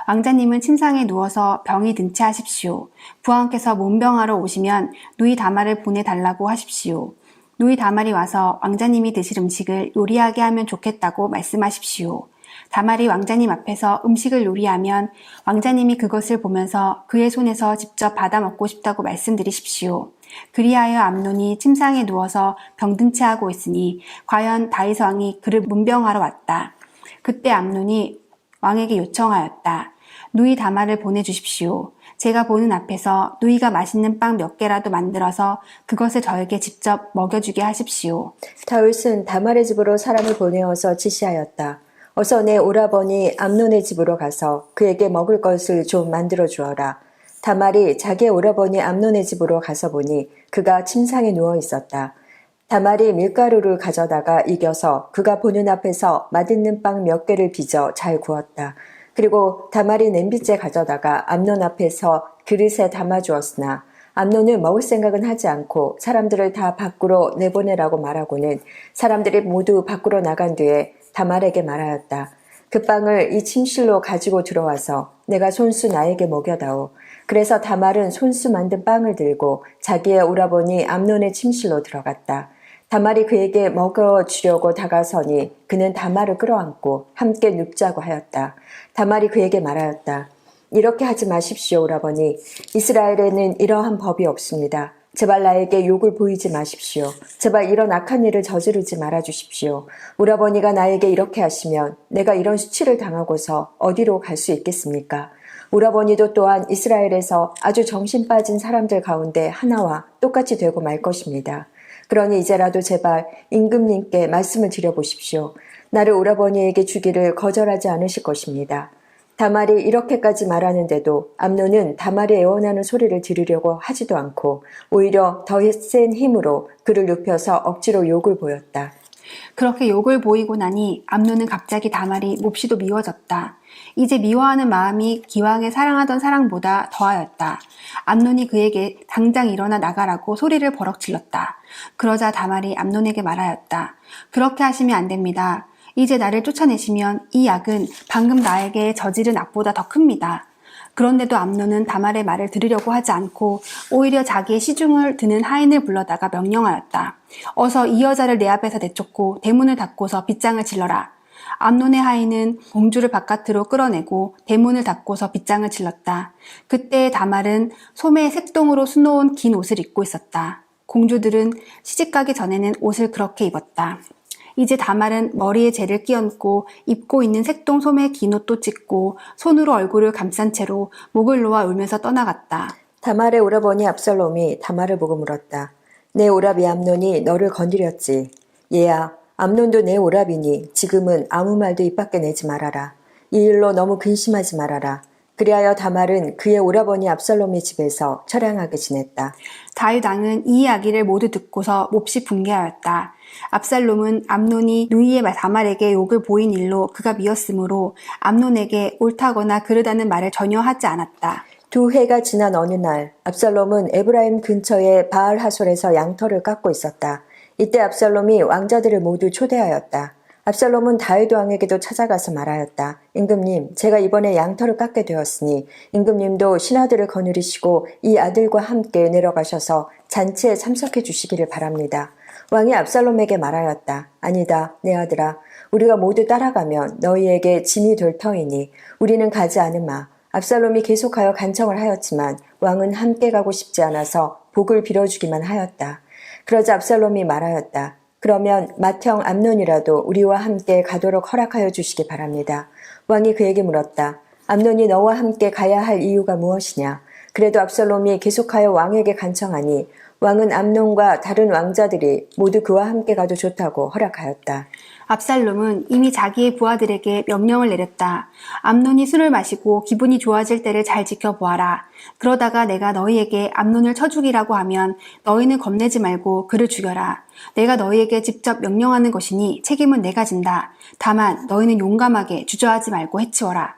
왕자님은 침상에 누워서 병이 든 채 하십시오. 부왕께서 몸병하러 오시면 누이 다말을 보내달라고 하십시오. 누이 다말이 와서 왕자님이 드실 음식을 요리하게 하면 좋겠다고 말씀하십시오. 다말이 왕자님 앞에서 음식을 요리하면 왕자님이 그것을 보면서 그의 손에서 직접 받아 먹고 싶다고 말씀드리십시오. 그리하여 암논이 침상에 누워서 병든 채 하고 있으니 과연 다윗 왕이 그를 문병하러 왔다. 그때 암논이 왕에게 요청하였다. 누이 다말을 보내주십시오. 제가 보는 앞에서 누이가 맛있는 빵 몇 개라도 만들어서 그것을 저에게 직접 먹여주게 하십시오. 다윗은 다말의 집으로 사람을 보내어서 지시하였다. 어서 내 오라버니 암논의 집으로 가서 그에게 먹을 것을 좀 만들어 주어라. 다말이 자기의 오라버니 암논의 집으로 가서 보니 그가 침상에 누워 있었다. 다말이 밀가루를 가져다가 이겨서 그가 보는 앞에서 맛있는 빵 몇 개를 빚어 잘 구웠다. 그리고 다말이 냄비째 가져다가 암논 앞에서 그릇에 담아주었으나 암논은 먹을 생각은 하지 않고 사람들을 다 밖으로 내보내라고 말하고는 사람들이 모두 밖으로 나간 뒤에 다말에게 말하였다. 그 빵을 이 침실로 가지고 들어와서 내가 손수 나에게 먹여다오. 그래서 다말은 손수 만든 빵을 들고 자기의 오라버니 암논의 침실로 들어갔다. 다말이 그에게 먹어주려고 다가서니 그는 다말을 끌어안고 함께 눕자고 하였다. 다말이 그에게 말하였다. 이렇게 하지 마십시오, 오라버니. 이스라엘에는 이러한 법이 없습니다. 제발 나에게 욕을 보이지 마십시오. 제발 이런 악한 일을 저지르지 말아주십시오. 오라버니가 나에게 이렇게 하시면 내가 이런 수치를 당하고서 어디로 갈 수 있겠습니까? 오라버니도 또한 이스라엘에서 아주 정신 빠진 사람들 가운데 하나와 똑같이 되고 말 것입니다. 그러니 이제라도 제발 임금님께 말씀을 드려보십시오. 나를 오라버니에게 주기를 거절하지 않으실 것입니다. 다말이 이렇게까지 말하는데도 암논은 다말이 애원하는 소리를 들으려고 하지도 않고 오히려 더 센 힘으로 그를 눕혀서 억지로 욕을 보였다. 그렇게 욕을 보이고 나니 암논은 갑자기 다말이 몹시도 미워졌다. 이제 미워하는 마음이 기왕에 사랑하던 사랑보다 더하였다. 암논이 그에게 당장 일어나 나가라고 소리를 버럭 질렀다. 그러자 다말이 암논에게 말하였다. 그렇게 하시면 안 됩니다. 이제 나를 쫓아내시면 이 악은 방금 나에게 저지른 악보다 더 큽니다. 그런데도 암논은 다말의 말을 들으려고 하지 않고 오히려 자기의 시중을 드는 하인을 불러다가 명령하였다. 어서 이 여자를 내 앞에서 내쫓고 대문을 닫고서 빗장을 질러라. 암논의 하인은 공주를 바깥으로 끌어내고 대문을 닫고서 빗장을 질렀다. 그때 다말은 소매에 색동으로 수놓은 긴 옷을 입고 있었다. 공주들은 시집가기 전에는 옷을 그렇게 입었다. 이제 다말은 머리에 재를 끼얹고 입고 있는 색동 소매 긴 옷도 찢고 손으로 얼굴을 감싼 채로 목을 놓아 울면서 떠나갔다. 다말의 오라버니 압살롬이 다말을 보고 물었다. 내 오라비 암논이 너를 건드렸지. 얘야, 암논도 내 오라비니 지금은 아무 말도 입 밖에 내지 말아라. 이 일로 너무 근심하지 말아라. 그리하여 다말은 그의 오라버니 압살롬의 집에서 처량하게 지냈다. 다윗 왕은 이 이야기를 모두 듣고서 몹시 분개하였다. 압살롬은 암논이 누이의 다말에게 욕을 보인 일로 그가 미웠으므로 암논에게 옳다거나 그르다는 말을 전혀 하지 않았다. 2해가 지난 어느 날 압살롬은 에브라임 근처의 바알 하솔에서 양털을 깎고 있었다. 이때 압살롬이 왕자들을 모두 초대하였다. 압살롬은 다윗 왕에게도 찾아가서 말하였다. 임금님, 제가 이번에 양털을 깎게 되었으니 임금님도 신하들을 거느리시고 이 아들과 함께 내려가셔서 잔치에 참석해 주시기를 바랍니다. 왕이 압살롬에게 말하였다. 아니다, 내 아들아. 우리가 모두 따라가면 너희에게 짐이 될 터이니 우리는 가지 않으마. 압살롬이 계속하여 간청을 하였지만 왕은 함께 가고 싶지 않아서 복을 빌어주기만 하였다. 그러자 압살롬이 말하였다. 그러면 맏형 암논이라도 우리와 함께 가도록 허락하여 주시기 바랍니다. 왕이 그에게 물었다. 암논이 너와 함께 가야 할 이유가 무엇이냐? 그래도 압살롬이 계속하여 왕에게 간청하니 왕은 암논과 다른 왕자들이 모두 그와 함께 가도 좋다고 허락하였다. 압살롬은 이미 자기의 부하들에게 명령을 내렸다. 암논이 술을 마시고 기분이 좋아질 때를 잘 지켜보아라. 그러다가 내가 너희에게 암논을 쳐 죽이라고 하면 너희는 겁내지 말고 그를 죽여라. 내가 너희에게 직접 명령하는 것이니 책임은 내가 진다. 다만 너희는 용감하게 주저하지 말고 해치워라.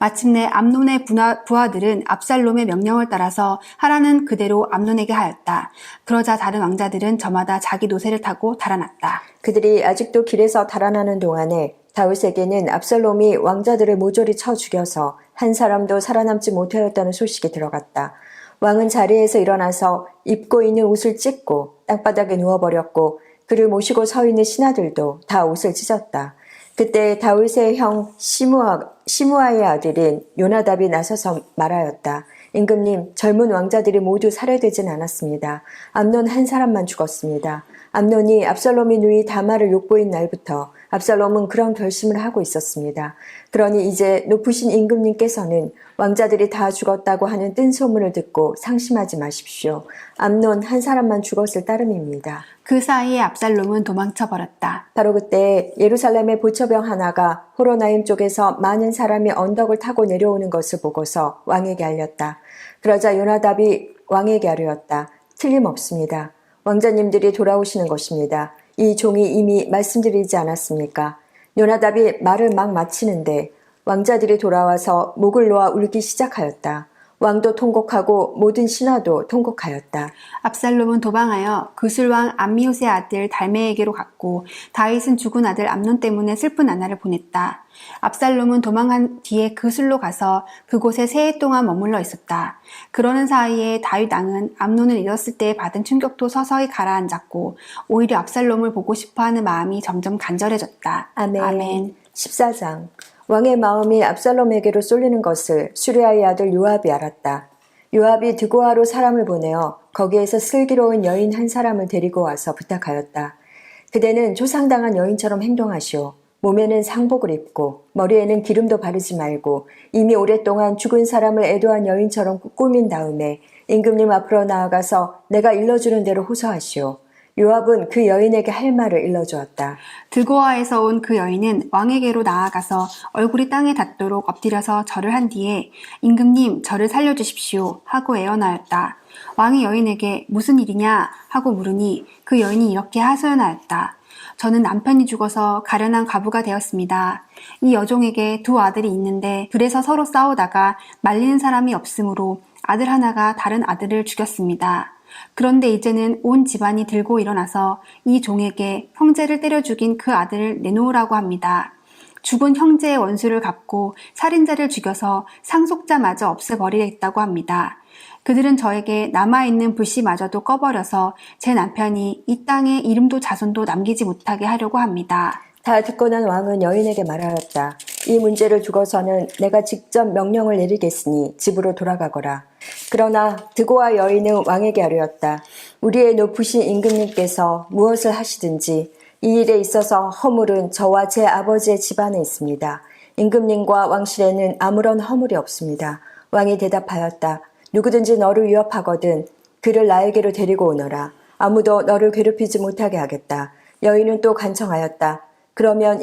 마침내 암논의 부하들은 압살롬의 명령을 따라서 하라는 그대로 암논에게 하였다. 그러자 다른 왕자들은 저마다 자기 노새를 타고 달아났다. 그들이 아직도 길에서 달아나는 동안에 다윗에게는 압살롬이 왕자들을 모조리 쳐 죽여서 한 사람도 살아남지 못하였다는 소식이 들어갔다. 왕은 자리에서 일어나서 입고 있는 옷을 찢고 땅바닥에 누워버렸고 그를 모시고 서 있는 신하들도 다 옷을 찢었다. 그때 다윗의 형 시므아의 아들인 요나답이 나서서 말하였다. 임금님, 젊은 왕자들이 모두 살해되진 않았습니다. 암논 한 사람만 죽었습니다. 암논이 압살롬이 누이 다말을 욕보인 날부터 압살롬은 그런 결심을 하고 있었습니다. 그러니 이제 높으신 임금님께서는 왕자들이 다 죽었다고 하는 뜬 소문을 듣고 상심하지 마십시오. 암논 한 사람만 죽었을 따름입니다. 그 사이에 압살롬은 도망쳐버렸다. 바로 그때 예루살렘의 보처병 하나가 호로나임 쪽에서 많은 사람이 언덕을 타고 내려오는 것을 보고서 왕에게 알렸다. 그러자 요나답이 왕에게 아뢰었다. 틀림없습니다. 왕자님들이 돌아오시는 것입니다. 이 종이 이미 말씀드리지 않았습니까? 요나답이 말을 막 마치는데 왕자들이 돌아와서 목을 놓아 울기 시작하였다. 왕도 통곡하고 모든 신하도 통곡하였다. 압살롬은 도망하여 그술왕 암미옷의 아들 달메에게로 갔고 다윗은 죽은 아들 암논 때문에 슬픈 나날을 보냈다. 압살롬은 도망한 뒤에 그술로 가서 그곳에 세 해 동안 머물러 있었다. 그러는 사이에 다윗 왕은 암논을 잃었을 때 받은 충격도 서서히 가라앉았고 오히려 압살롬을 보고 싶어하는 마음이 점점 간절해졌다. 아멘. 14장. 왕의 마음이 압살롬에게로 쏠리는 것을 수리아의 아들 요압이 알았다. 요압이 드고아로 사람을 보내어 거기에서 슬기로운 여인 한 사람을 데리고 와서 부탁하였다. 그대는 조상당한 여인처럼 행동하시오. 몸에는 상복을 입고 머리에는 기름도 바르지 말고 이미 오랫동안 죽은 사람을 애도한 여인처럼 꾸민 다음에 임금님 앞으로 나아가서 내가 일러주는 대로 호소하시오. 요압은 그 여인에게 할 말을 일러주었다. 들고아에서 온 그 여인은 왕에게로 나아가서 얼굴이 땅에 닿도록 엎드려서 절을 한 뒤에 임금님 저를 살려주십시오 하고 애원하였다. 왕이 여인에게 무슨 일이냐 하고 물으니 그 여인이 이렇게 하소연하였다. 저는 남편이 죽어서 가련한 과부가 되었습니다. 이 여종에게 두 아들이 있는데 그래서 서로 싸우다가 말리는 사람이 없으므로 아들 하나가 다른 아들을 죽였습니다. 그런데 이제는 온 집안이 들고 일어나서 이 종에게 형제를 때려 죽인 그 아들을 내놓으라고 합니다. 죽은 형제의 원수를 갚고 살인자를 죽여서 상속자마저 없애버리겠다고 합니다. 그들은 저에게 남아있는 불씨마저도 꺼버려서 제 남편이 이 땅에 이름도 자손도 남기지 못하게 하려고 합니다. 다 듣고 난 왕은 여인에게 말하였다. 이 문제를 두고서는 내가 직접 명령을 내리겠으니 집으로 돌아가거라. 그러나 드고아 여인은 왕에게 아뢰었다. 우리의 높으신 임금님께서 무엇을 하시든지 이 일에 있어서 허물은 저와 제 아버지의 집안에 있습니다. 임금님과 왕실에는 아무런 허물이 없습니다. 왕이 대답하였다. 누구든지 너를 위협하거든 그를 나에게로 데리고 오너라. 아무도 너를 괴롭히지 못하게 하겠다. 여인은 또 간청하였다. 그러면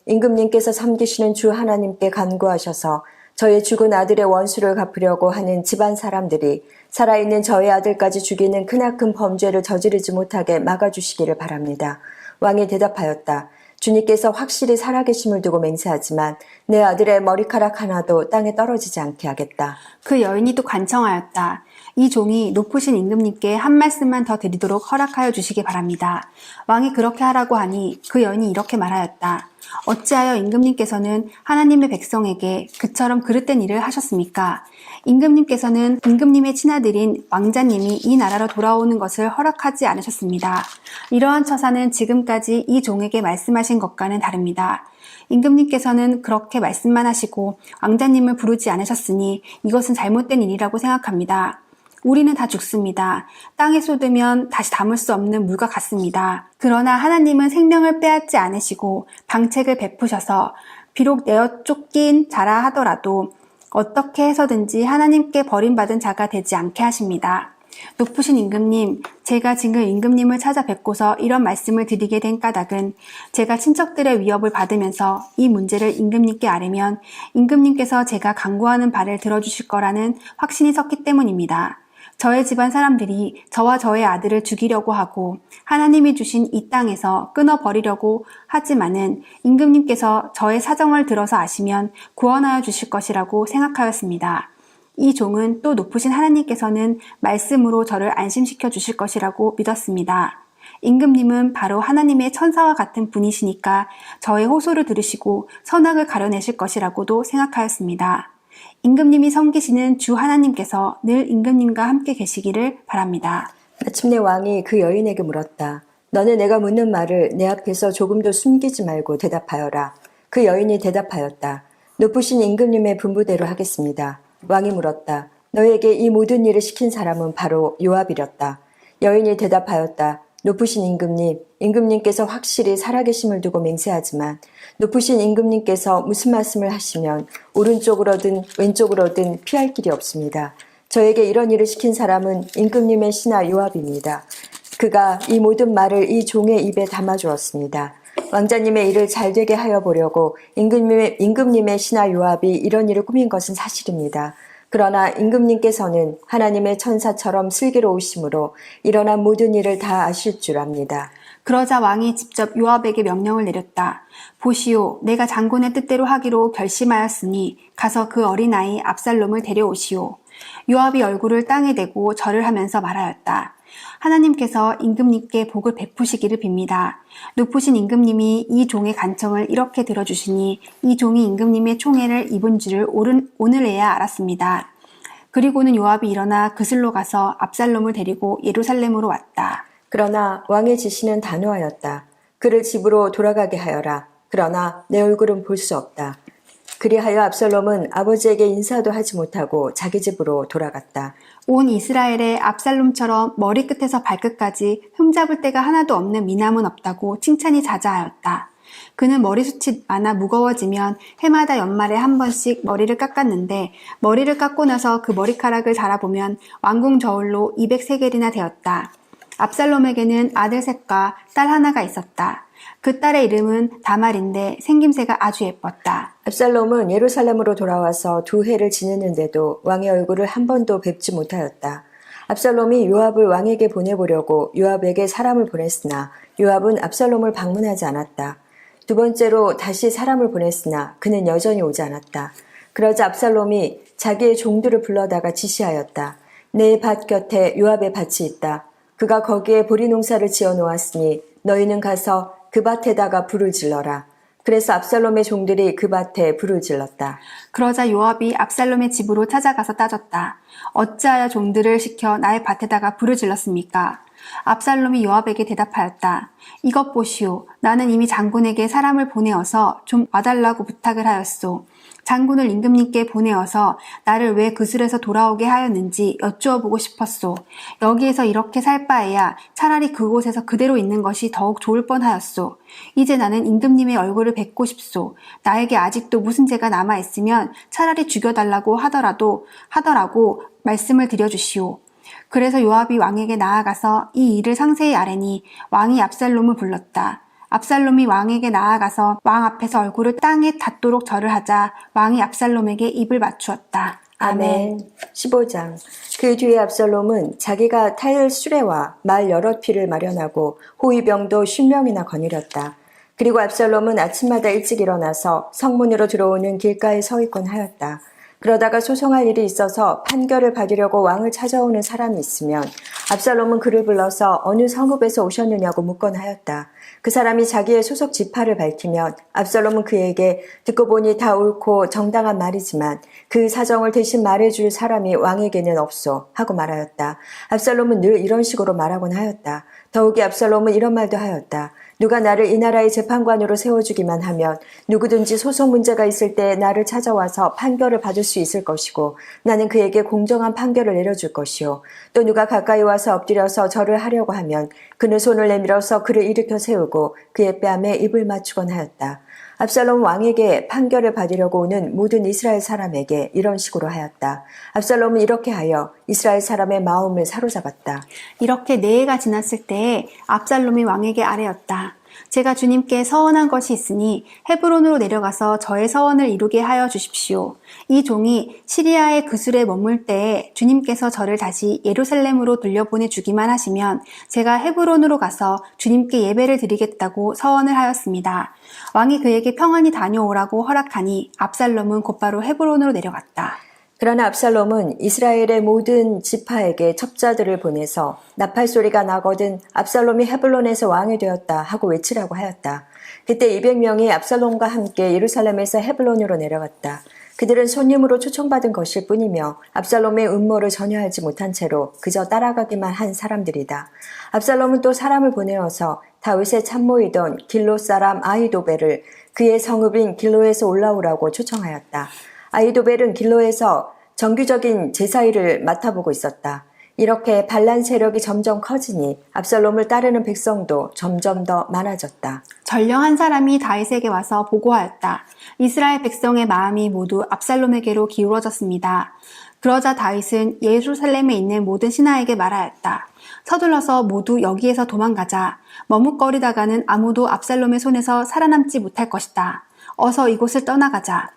임금님께서 섬기시는 주 하나님께 간구하셔서 저의 죽은 아들의 원수를 갚으려고 하는 집안 사람들이 살아있는 저의 아들까지 죽이는 크나큰 범죄를 저지르지 못하게 막아주시기를 바랍니다. 왕이 대답하였다. 주님께서 확실히 살아계심을 두고 맹세하지만 내 아들의 머리카락 하나도 땅에 떨어지지 않게 하겠다. 그 여인이 또 간청하였다. 이 종이 높으신 임금님께 한 말씀만 더 드리도록 허락하여 주시기 바랍니다. 왕이 그렇게 하라고 하니 그 여인이 이렇게 말하였다. 어찌하여 임금님께서는 하나님의 백성에게 그처럼 그릇된 일을 하셨습니까? 임금님께서는 임금님의 친아들인 왕자님이 이 나라로 돌아오는 것을 허락하지 않으셨습니다. 이러한 처사는 지금까지 이 종에게 말씀하신 것과는 다릅니다. 임금님께서는 그렇게 말씀만 하시고 왕자님을 부르지 않으셨으니 이것은 잘못된 일이라고 생각합니다. 우리는 다 죽습니다. 땅에 쏟으면 다시 담을 수 없는 물과 같습니다. 그러나 하나님은 생명을 빼앗지 않으시고 방책을 베푸셔서 비록 내어 쫓긴 자라 하더라도 어떻게 해서든지 하나님께 버림받은 자가 되지 않게 하십니다. 높으신 임금님, 제가 지금 임금님을 찾아뵙고서 이런 말씀을 드리게 된 까닭은 제가 친척들의 위협을 받으면서 이 문제를 임금님께 아뢰면 임금님께서 제가 간구하는 바를 들어주실 거라는 확신이 섰기 때문입니다. 저의 집안 사람들이 저와 저의 아들을 죽이려고 하고 하나님이 주신 이 땅에서 끊어버리려고 하지만은 임금님께서 저의 사정을 들어서 아시면 구원하여 주실 것이라고 생각하였습니다. 이 종은 또 높으신 하나님께서는 말씀으로 저를 안심시켜 주실 것이라고 믿었습니다. 임금님은 바로 하나님의 천사와 같은 분이시니까 저의 호소를 들으시고 선악을 가려내실 것이라고도 생각하였습니다. 임금님이 섬기시는 주 하나님께서 늘 임금님과 함께 계시기를 바랍니다. 마침내 왕이 그 여인에게 물었다. 너는 내가 묻는 말을 내 앞에서 조금도 숨기지 말고 대답하여라. 그 여인이 대답하였다. 높으신 임금님의 분부대로 하겠습니다. 왕이 물었다. 너에게 이 모든 일을 시킨 사람은 바로 요압이렸다. 여인이 대답하였다. 높으신 임금님, 임금님께서 확실히 살아계심을 두고 맹세하지만 높으신 임금님께서 무슨 말씀을 하시면 오른쪽으로든 왼쪽으로든 피할 길이 없습니다. 저에게 이런 일을 시킨 사람은 임금님의 신하 요압입니다. 그가 이 모든 말을 이 종의 입에 담아주었습니다. 왕자님의 일을 잘되게 하여 보려고 임금님의 신하 요압이 이런 일을 꾸민 것은 사실입니다. 그러나 임금님께서는 하나님의 천사처럼 슬기로우심으로 일어난 모든 일을 다 아실 줄 압니다. 그러자 왕이 직접 요압에게 명령을 내렸다. 보시오, 내가 장군의 뜻대로 하기로 결심하였으니 가서 그 어린아이 압살롬을 데려오시오. 요압이 얼굴을 땅에 대고 절을 하면서 말하였다. 하나님께서 임금님께 복을 베푸시기를 빕니다. 높으신 임금님이 이 종의 간청을 이렇게 들어주시니 이 종이 임금님의 총애를 입은 줄을 오늘에야 알았습니다. 그리고는 요압이 일어나 그슬로 가서 압살롬을 데리고 예루살렘으로 왔다. 그러나 왕의 지시는 단호하였다. 그를 집으로 돌아가게 하여라. 그러나 내 얼굴은 볼 수 없다. 그리하여 압살롬은 아버지에게 인사도 하지 못하고 자기 집으로 돌아갔다. 온 이스라엘에 압살롬처럼 머리끝에서 발끝까지 흠잡을 데가 하나도 없는 미남은 없다고 칭찬이 자자하였다. 그는 머리숱이 많아 무거워지면 해마다 연말에 한 번씩 머리를 깎았는데 머리를 깎고 나서 그 머리카락을 자라보면 왕궁 저울로 200세겔이나 되었다. 압살롬에게는 아들 셋과 딸 하나가 있었다. 그 딸의 이름은 다말인데 생김새가 아주 예뻤다. 압살롬은 예루살렘으로 돌아와서 2해를 지냈는데도 왕의 얼굴을 한 번도 뵙지 못하였다. 압살롬이 요압을 왕에게 보내보려고 요압에게 사람을 보냈으나 요압은 압살롬을 방문하지 않았다. 2번째로 다시 사람을 보냈으나 그는 여전히 오지 않았다. 그러자 압살롬이 자기의 종들을 불러다가 지시하였다. 내 밭 곁에 요압의 밭이 있다. 그가 거기에 보리 농사를 지어 놓았으니 너희는 가서 그 밭에다가 불을 질러라. 그래서 압살롬의 종들이 그 밭에 불을 질렀다. 그러자 요압이 압살롬의 집으로 찾아가서 따졌다. 어찌하여 종들을 시켜 나의 밭에다가 불을 질렀습니까? 압살롬이 요압에게 대답하였다. 이것 보시오. 나는 이미 장군에게 사람을 보내어서 좀 와달라고 부탁을 하였소. 장군을 임금님께 보내어서 나를 왜 그술에서 돌아오게 하였는지 여쭈어 보고 싶었소. 여기에서 이렇게 살 바에야 차라리 그곳에서 그대로 있는 것이 더욱 좋을 뻔하였소. 이제 나는 임금님의 얼굴을 뵙고 싶소. 나에게 아직도 무슨 죄가 남아있으면 차라리 죽여달라고 하더라고 말씀을 드려주시오. 그래서 요압이 왕에게 나아가서 이 일을 상세히 아뢰니 왕이 압살롬을 불렀다. 압살롬이 왕에게 나아가서 왕 앞에서 얼굴을 땅에 닿도록 절을 하자 왕이 압살롬에게 입을 맞추었다. 아멘. 15장. 그 뒤에 압살롬은 자기가 탈 수레와 말 여러匹를 마련하고 호위병도 50명이나 거느렸다. 그리고 압살롬은 아침마다 일찍 일어나서 성문으로 들어오는 길가에 서 있곤 하였다. 그러다가 소송할 일이 있어서 판결을 받으려고 왕을 찾아오는 사람이 있으면 압살롬은 그를 불러서 어느 성읍에서 오셨느냐고 묻곤 하였다. 그 사람이 자기의 소속 지파를 밝히면 압살롬은 그에게 듣고 보니 다 옳고 정당한 말이지만 그 사정을 대신 말해줄 사람이 왕에게는 없소 하고 말하였다. 압살롬은 늘 이런 식으로 말하곤 하였다. 더욱이 압살롬은 이런 말도 하였다. 누가 나를 이 나라의 재판관으로 세워주기만 하면 누구든지 소송 문제가 있을 때 나를 찾아와서 판결을 받을 수 있을 것이고 나는 그에게 공정한 판결을 내려줄 것이요. 또 누가 가까이 와서 엎드려서 절을 하려고 하면 그는 손을 내밀어서 그를 일으켜 세우고 그의 뺨에 입을 맞추곤 하였다. 압살롬 왕에게 판결을 받으려고 오는 모든 이스라엘 사람에게 이런 식으로 하였다. 압살롬은 이렇게 하여 이스라엘 사람의 마음을 사로잡았다. 이렇게 4해가 지났을 때에 압살롬이 왕에게 아뢰었다. 제가 주님께 서원한 것이 있으니 헤브론으로 내려가서 저의 서원을 이루게 하여 주십시오. 이 종이 시리아의 그술에 머물 때에 주님께서 저를 다시 예루살렘으로 돌려보내 주기만 하시면 제가 헤브론으로 가서 주님께 예배를 드리겠다고 서원을 하였습니다. 왕이 그에게 평안히 다녀오라고 허락하니 압살롬은 곧바로 헤브론으로 내려갔다. 그러나 압살롬은 이스라엘의 모든 지파에게 첩자들을 보내서 나팔 소리가 나거든 압살롬이 헤블론에서 왕이 되었다 하고 외치라고 하였다. 그때 200명이 압살롬과 함께 예루살렘에서 헤블론으로 내려갔다. 그들은 손님으로 초청받은 것일 뿐이며 압살롬의 음모를 전혀 알지 못한 채로 그저 따라가기만 한 사람들이다. 압살롬은 또 사람을 보내어서 다윗의 참모이던 길로 사람 아히도벨을 그의 성읍인 길로에서 올라오라고 초청하였다. 아히도벨은 길로에서 정규적인 제사일을 맡아보고 있었다. 이렇게 반란 세력이 점점 커지니 압살롬을 따르는 백성도 점점 더 많아졌다. 전령한 사람이 다윗에게 와서 보고하였다. 이스라엘 백성의 마음이 모두 압살롬에게로 기울어졌습니다. 그러자 다윗은 예루살렘에 있는 모든 신하에게 말하였다. 서둘러서 모두 여기에서 도망가자. 머뭇거리다가는 아무도 압살롬의 손에서 살아남지 못할 것이다. 어서 이곳을 떠나가자.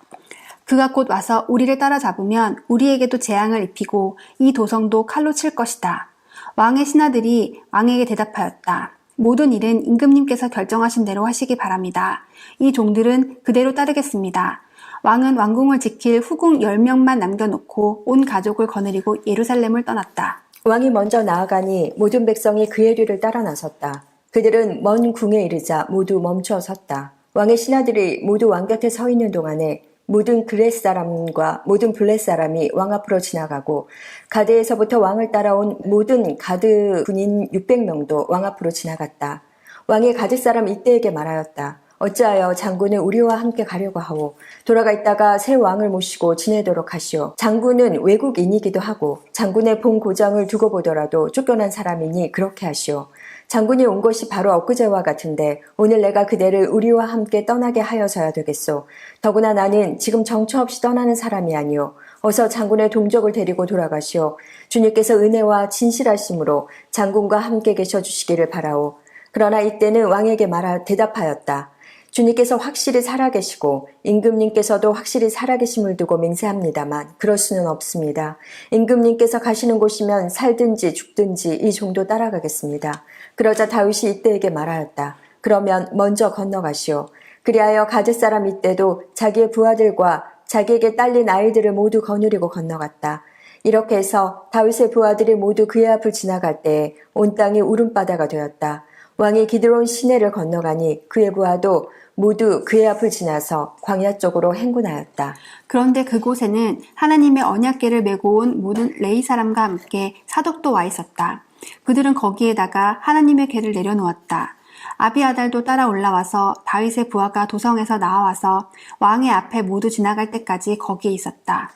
그가 곧 와서 우리를 따라잡으면 우리에게도 재앙을 입히고 이 도성도 칼로 칠 것이다. 왕의 신하들이 왕에게 대답하였다. 모든 일은 임금님께서 결정하신 대로 하시기 바랍니다. 이 종들은 그대로 따르겠습니다. 왕은 왕궁을 지킬 후궁 10명만 남겨놓고 온 가족을 거느리고 예루살렘을 떠났다. 왕이 먼저 나아가니 모든 백성이 그의 뒤를 따라 나섰다. 그들은 먼 궁에 이르자 모두 멈춰 섰다. 왕의 신하들이 모두 왕 곁에 서 있는 동안에 모든 그렛 사람과 모든 블렛 사람이 왕 앞으로 지나가고 가드에서부터 왕을 따라온 모든 가드 군인 600명도 왕 앞으로 지나갔다. 왕이 가드 사람 이때에게 말하였다. 어찌하여 장군은 우리와 함께 가려고 하오. 돌아가 있다가 새 왕을 모시고 지내도록 하시오. 장군은 외국인이기도 하고 장군의 본 고장을 두고 보더라도 쫓겨난 사람이니 그렇게 하시오. 장군이 온 것이 바로 엊그제와 같은데 오늘 내가 그대를 우리와 함께 떠나게 하여서야 되겠소. 더구나 나는 지금 정처 없이 떠나는 사람이 아니오. 어서 장군의 동족을 데리고 돌아가시오. 주님께서 은혜와 진실하심으로 장군과 함께 계셔 주시기를 바라오. 그러나 이때는 왕에게 대답하였다. 주님께서 확실히 살아계시고 임금님께서도 확실히 살아계심을 두고 맹세합니다만 그럴 수는 없습니다. 임금님께서 가시는 곳이면 살든지 죽든지 이 종도 따라가겠습니다. 그러자 다윗이 이때에게 말하였다. 그러면 먼저 건너가시오. 그리하여 가드 사람 이때도 자기의 부하들과 자기에게 딸린 아이들을 모두 거느리고 건너갔다. 이렇게 해서 다윗의 부하들이 모두 그의 앞을 지나갈 때에 온 땅이 울음바다가 되었다. 왕이 기드론 시내를 건너가니 그의 부하도 모두 그의 앞을 지나서 광야 쪽으로 행군하였다. 그런데 그곳에는 하나님의 언약궤를 메고 온 모든 레위 사람과 함께 사독도 와 있었다. 그들은 거기에다가 하나님의 궤를 내려놓았다. 아비아달도 따라 올라와서 다윗의 부하가 도성에서 나와서 왕의 앞에 모두 지나갈 때까지 거기에 있었다.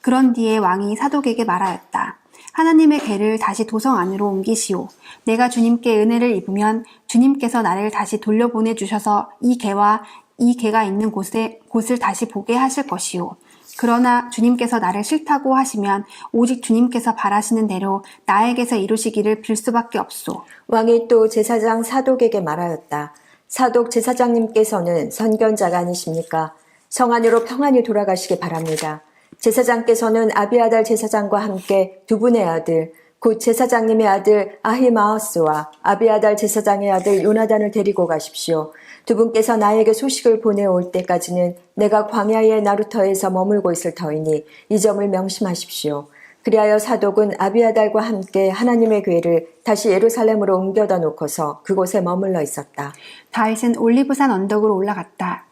그런 뒤에 왕이 사독에게 말하였다. 하나님의 궤를 다시 도성 안으로 옮기시오. 내가 주님께 은혜를 입으면 주님께서 나를 다시 돌려보내 주셔서 이 궤가 있는 곳을 다시 보게 하실 것이오. 그러나 주님께서 나를 싫다고 하시면 오직 주님께서 바라시는 대로 나에게서 이루시기를 빌 수밖에 없소. 왕이 또 제사장 사독에게 말하였다. 사독 제사장님께서는 선견자가 아니십니까? 성 안으로 평안히 돌아가시기 바랍니다. 제사장께서는 아비아달 제사장과 함께 두 분의 아들, 곧 제사장님의 아들 아히마아스와 아비아달 제사장의 아들 요나단을 데리고 가십시오. 두 분께서 나에게 소식을 보내올 때까지는 내가 광야의 나루터에서 머물고 있을 터이니 이 점을 명심하십시오. 그리하여 사독은 아비아달과 함께 하나님의 궤를 다시 예루살렘으로 옮겨다 놓고서 그곳에 머물러 있었다. 다윗은 올리브산 언덕으로 올라갔다.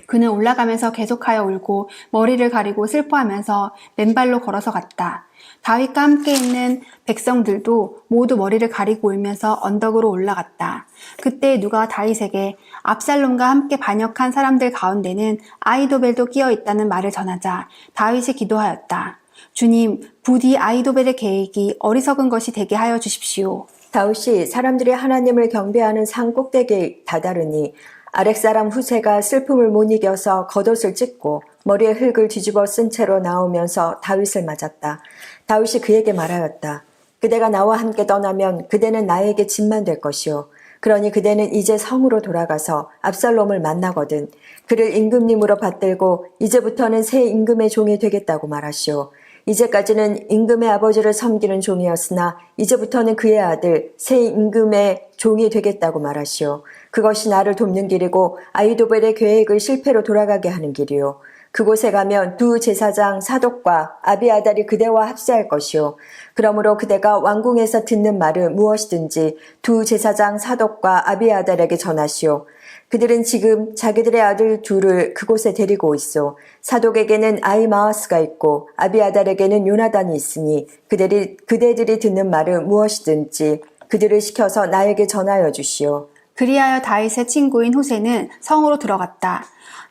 그는 올라가면서 계속하여 울고 머리를 가리고 슬퍼하면서 맨발로 걸어서 갔다. 다윗과 함께 있는 백성들도 모두 머리를 가리고 울면서 언덕으로 올라갔다. 그때 누가 다윗에게 압살롬과 함께 반역한 사람들 가운데는 아히도벨도 끼어 있다는 말을 전하자 다윗이 기도하였다. 주님, 부디 아히도벨의 계획이 어리석은 것이 되게 하여 주십시오. 다윗이 사람들이 하나님을 경배하는 산 꼭대기에 다다르니 아렉사람 후세가 슬픔을 못 이겨서 겉옷을 찢고 머리에 흙을 뒤집어 쓴 채로 나오면서 다윗을 맞았다. 다윗이 그에게 말하였다. 그대가 나와 함께 떠나면 그대는 나에게 짐만 될 것이요. 그러니 그대는 이제 성으로 돌아가서 압살롬을 만나거든 그를 임금님으로 받들고 이제부터는 새 임금의 종이 되겠다고 말하시오. 이제까지는 임금의 아버지를 섬기는 종이었으나 이제부터는 그의 아들 새 임금의 종이 되겠다고 말하시오. 그것이 나를 돕는 길이고 아히도벨의 계획을 실패로 돌아가게 하는 길이요. 그곳에 가면 두 제사장 사독과 아비아달이 그대와 합세할 것이요. 그러므로 그대가 왕궁에서 듣는 말은 무엇이든지 두 제사장 사독과 아비아달에게 전하시오. 그들은 지금 자기들의 아들 둘을 그곳에 데리고 있어. 사독에게는 아히마아스가 있고 아비아달에게는 요나단이 있으니 그대들이 듣는 말은 무엇이든지 그들을 시켜서 나에게 전하여 주시오. 그리하여 다윗의 친구인 후세는 성으로 들어갔다.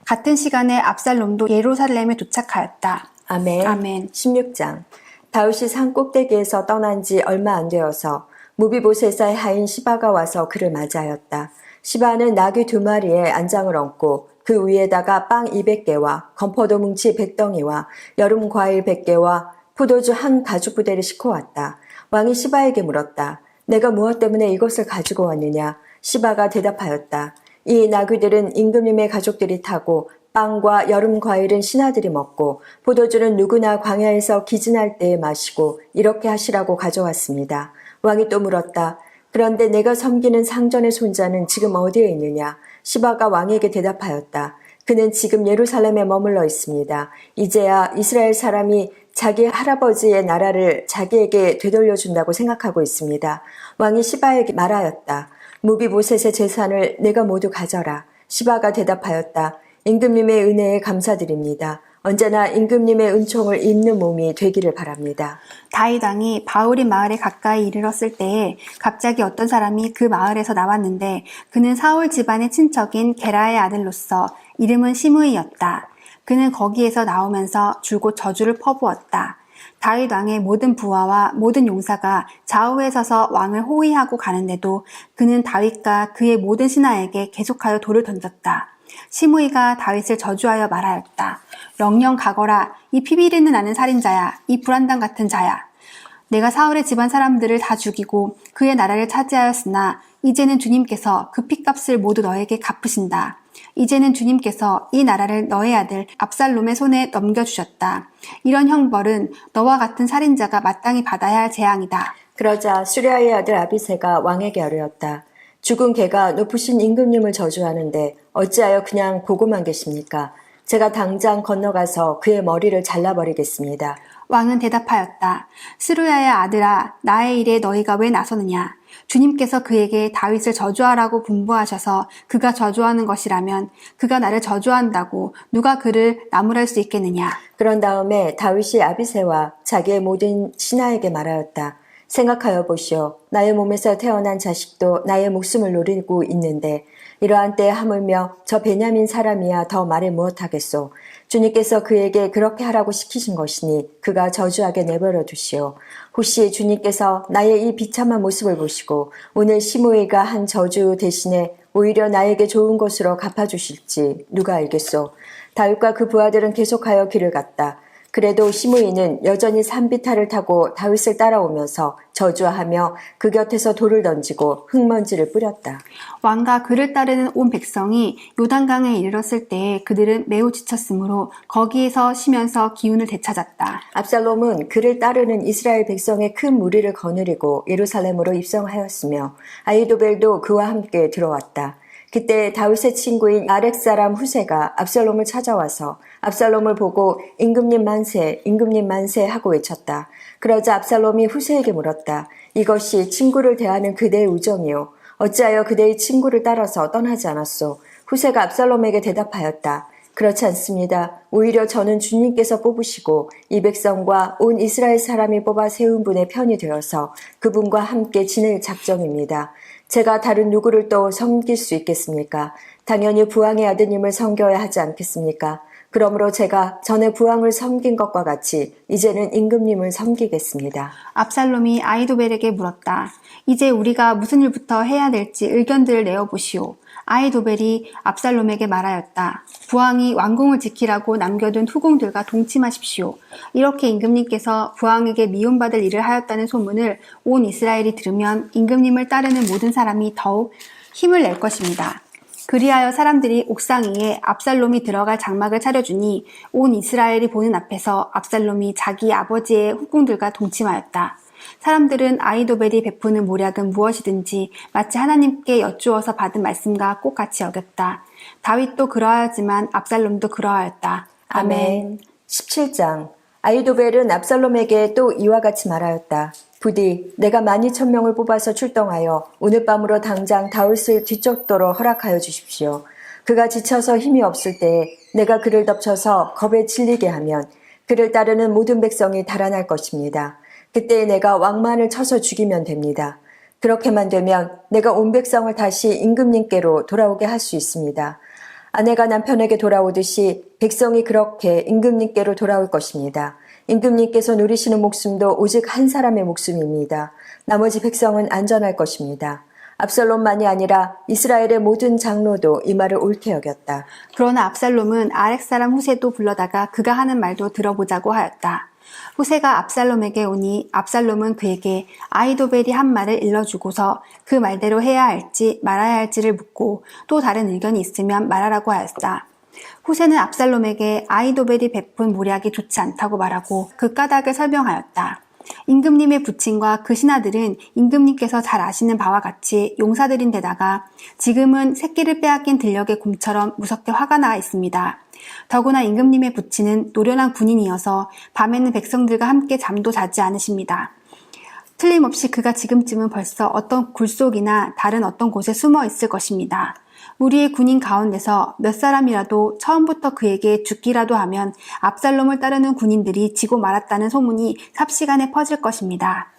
같은 시간에 압살롬도 예루살렘에 도착하였다. 아멘. 아멘. 16장. 다윗이 산 꼭대기에서 떠난 지 얼마 안 되어서 무비보셋의 하인 시바가 와서 그를 맞이하였다. 시바는 나귀 2마리에 안장을 얹고 그 위에다가 빵 200개와 건포도 뭉치 100덩이와 여름 과일 100개와 포도주 한 가죽부대를 싣고 왔다. 왕이 시바에게 물었다. 내가 무엇 때문에 이것을 가지고 왔느냐? 시바가 대답하였다. 이 나귀들은 임금님의 가족들이 타고 빵과 여름 과일은 신하들이 먹고 포도주는 누구나 광야에서 기진할 때에 마시고 이렇게 하시라고 가져왔습니다. 왕이 또 물었다. 그런데 내가 섬기는 상전의 손자는 지금 어디에 있느냐? 시바가 왕에게 대답하였다. 그는 지금 예루살렘에 머물러 있습니다. 이제야 이스라엘 사람이 자기 할아버지의 나라를 자기에게 되돌려준다고 생각하고 있습니다. 왕이 시바에게 말하였다. 무비보셋의 재산을 내가 모두 가져라. 시바가 대답하였다. 임금님의 은혜에 감사드립니다. 언제나 임금님의 은총을 입는 몸이 되기를 바랍니다. 다윗 왕이 바울이 마을에 가까이 이르렀을 때에 갑자기 어떤 사람이 그 마을에서 나왔는데 그는 사울 집안의 친척인 게라의 아들로서 이름은 시므이였다. 그는 거기에서 나오면서 줄곧 저주를 퍼부었다. 다윗 왕의 모든 부하와 모든 용사가 좌우에 서서 왕을 호위하고 가는데도 그는 다윗과 그의 모든 신하에게 계속하여 돌을 던졌다. 시므이가 다윗을 저주하여 말하였다. 영영 가거라. 이 피비린내 나는 살인자야. 이 불안당 같은 자야. 내가 사울의 집안 사람들을 다 죽이고 그의 나라를 차지하였으나 이제는 주님께서 그 핏값을 모두 너에게 갚으신다. 이제는 주님께서 이 나라를 너의 아들 압살롬의 손에 넘겨주셨다. 이런 형벌은 너와 같은 살인자가 마땅히 받아야 할 재앙이다. 그러자 수리아의 아들 아비새가 왕에게 아뢰었다. 죽은 개가 높으신 임금님을 저주하는데 어찌하여 그냥 보고만 계십니까? 제가 당장 건너가서 그의 머리를 잘라버리겠습니다. 왕은 대답하였다. 스루야의 아들아, 나의 일에 너희가 왜 나서느냐? 주님께서 그에게 다윗을 저주하라고 분부하셔서 그가 저주하는 것이라면 그가 나를 저주한다고 누가 그를 나무랄 수 있겠느냐? 그런 다음에 다윗이 아비새와 자기의 모든 신하에게 말하였다. 생각하여 보시오. 나의 몸에서 태어난 자식도 나의 목숨을 노리고 있는데 이러한 때에 하물며 저 베냐민 사람이야 더 말해 무엇하겠소. 주님께서 그에게 그렇게 하라고 시키신 것이니 그가 저주하게 내버려 두시오. 혹시 주님께서 나의 이 비참한 모습을 보시고 오늘 시므이가 한 저주 대신에 오히려 나에게 좋은 것으로 갚아주실지 누가 알겠소. 다윗과 그 부하들은 계속하여 길을 갔다. 그래도 시므이는 여전히 산비탈을 타고 다윗을 따라오면서 저주하며 그 곁에서 돌을 던지고 흙먼지를 뿌렸다. 왕과 그를 따르는 온 백성이 요단강에 이르렀을 때에 그들은 매우 지쳤으므로 거기에서 쉬면서 기운을 되찾았다. 압살롬은 그를 따르는 이스라엘 백성의 큰 무리를 거느리고 예루살렘으로 입성하였으며 아히도벨도 그와 함께 들어왔다. 그때 다윗의 친구인 아렉 사람 후세가 압살롬을 찾아와서 압살롬을 보고 임금님 만세, 임금님 만세 하고 외쳤다. 그러자 압살롬이 후세에게 물었다. 이것이 친구를 대하는 그대의 우정이요. 어찌하여 그대의 친구를 따라서 떠나지 않았소? 후세가 압살롬에게 대답하였다. 그렇지 않습니다. 오히려 저는 주님께서 뽑으시고 이 백성과 온 이스라엘 사람이 뽑아 세운 분의 편이 되어서 그분과 함께 지낼 작정입니다. 제가 다른 누구를 또 섬길 수 있겠습니까? 당연히 부왕의 아드님을 섬겨야 하지 않겠습니까? 그러므로 제가 전에 부왕을 섬긴 것과 같이 이제는 임금님을 섬기겠습니다. 압살롬이 아히도벨에게 물었다. 이제 우리가 무슨 일부터 해야 될지 의견들을 내어보시오. 아히도벨이 압살롬에게 말하였다. 부왕이 왕궁을 지키라고 남겨둔 후궁들과 동침하십시오. 이렇게 임금님께서 부왕에게 미움받을 일을 하였다는 소문을 온 이스라엘이 들으면 임금님을 따르는 모든 사람이 더욱 힘을 낼 것입니다. 그리하여 사람들이 옥상 위에 압살롬이 들어갈 장막을 차려주니 온 이스라엘이 보는 앞에서 압살롬이 자기 아버지의 후궁들과 동침하였다. 사람들은 아히도벨이 베푸는 모략은 무엇이든지 마치 하나님께 여쭈어서 받은 말씀과 똑같이 여겼다. 다윗도 그러하였지만 압살롬도 그러하였다. 아멘. 17장. 아히도벨은 압살롬에게 또 이와 같이 말하였다. 부디 내가 12,000명을 뽑아서 출동하여 오늘 밤으로 당장 다윗을 뒤쫓도록 허락하여 주십시오. 그가 지쳐서 힘이 없을 때에 내가 그를 덮쳐서 겁에 질리게 하면 그를 따르는 모든 백성이 달아날 것입니다. 그때 내가 왕만을 쳐서 죽이면 됩니다. 그렇게만 되면 내가 온 백성을 다시 임금님께로 돌아오게 할 수 있습니다. 아내가 남편에게 돌아오듯이 백성이 그렇게 임금님께로 돌아올 것입니다. 임금님께서 누리시는 목숨도 오직 한 사람의 목숨입니다. 나머지 백성은 안전할 것입니다. 압살롬만이 아니라 이스라엘의 모든 장로도 이 말을 옳게 여겼다. 그러나 압살롬은 아렉 사람 후세도 불러다가 그가 하는 말도 들어보자고 하였다. 후세가 압살롬에게 오니 압살롬은 그에게 아히도벨이 한 말을 일러주고서 그 말대로 해야 할지 말아야 할지를 묻고 또 다른 의견이 있으면 말하라고 하였다. 후세는 압살롬에게 아히도벨이 베푼 모략이 좋지 않다고 말하고 그 까닭을 설명하였다. 임금님의 부친과 그 신하들은 임금님께서 잘 아시는 바와 같이 용사들인 데다가 지금은 새끼를 빼앗긴 들녘의 곰처럼 무섭게 화가 나 있습니다. 더구나 임금님의 부친은 노련한 군인이어서 밤에는 백성들과 함께 잠도 자지 않으십니다. 틀림없이 그가 지금쯤은 벌써 어떤 굴속이나 다른 어떤 곳에 숨어 있을 것입니다. 우리의 군인 가운데서 몇 사람이라도 처음부터 그에게 죽기라도 하면 압살롬을 따르는 군인들이 지고 말았다는 소문이 삽시간에 퍼질 것입니다.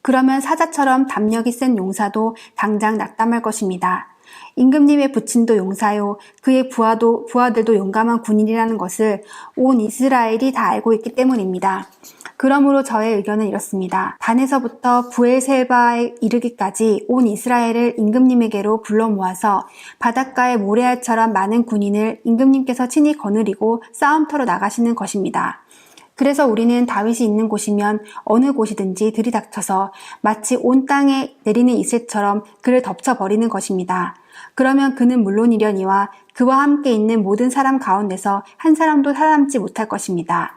그러면 사자처럼 담력이 센 용사도 당장 낙담할 것입니다. 임금님의 부친도 용사요, 그의 부하들도 용감한 군인이라는 것을 온 이스라엘이 다 알고 있기 때문입니다. 그러므로 저의 의견은 이렇습니다. 단에서부터 부엘세바에 이르기까지 온 이스라엘을 임금님에게로 불러 모아서 바닷가의 모래알처럼 많은 군인을 임금님께서 친히 거느리고 싸움터로 나가시는 것입니다. 그래서 우리는 다윗이 있는 곳이면 어느 곳이든지 들이닥쳐서 마치 온 땅에 내리는 이슬처럼 그를 덮쳐버리는 것입니다. 그러면 그는 물론이려니와 그와 함께 있는 모든 사람 가운데서 한 사람도 살아남지 못할 것입니다.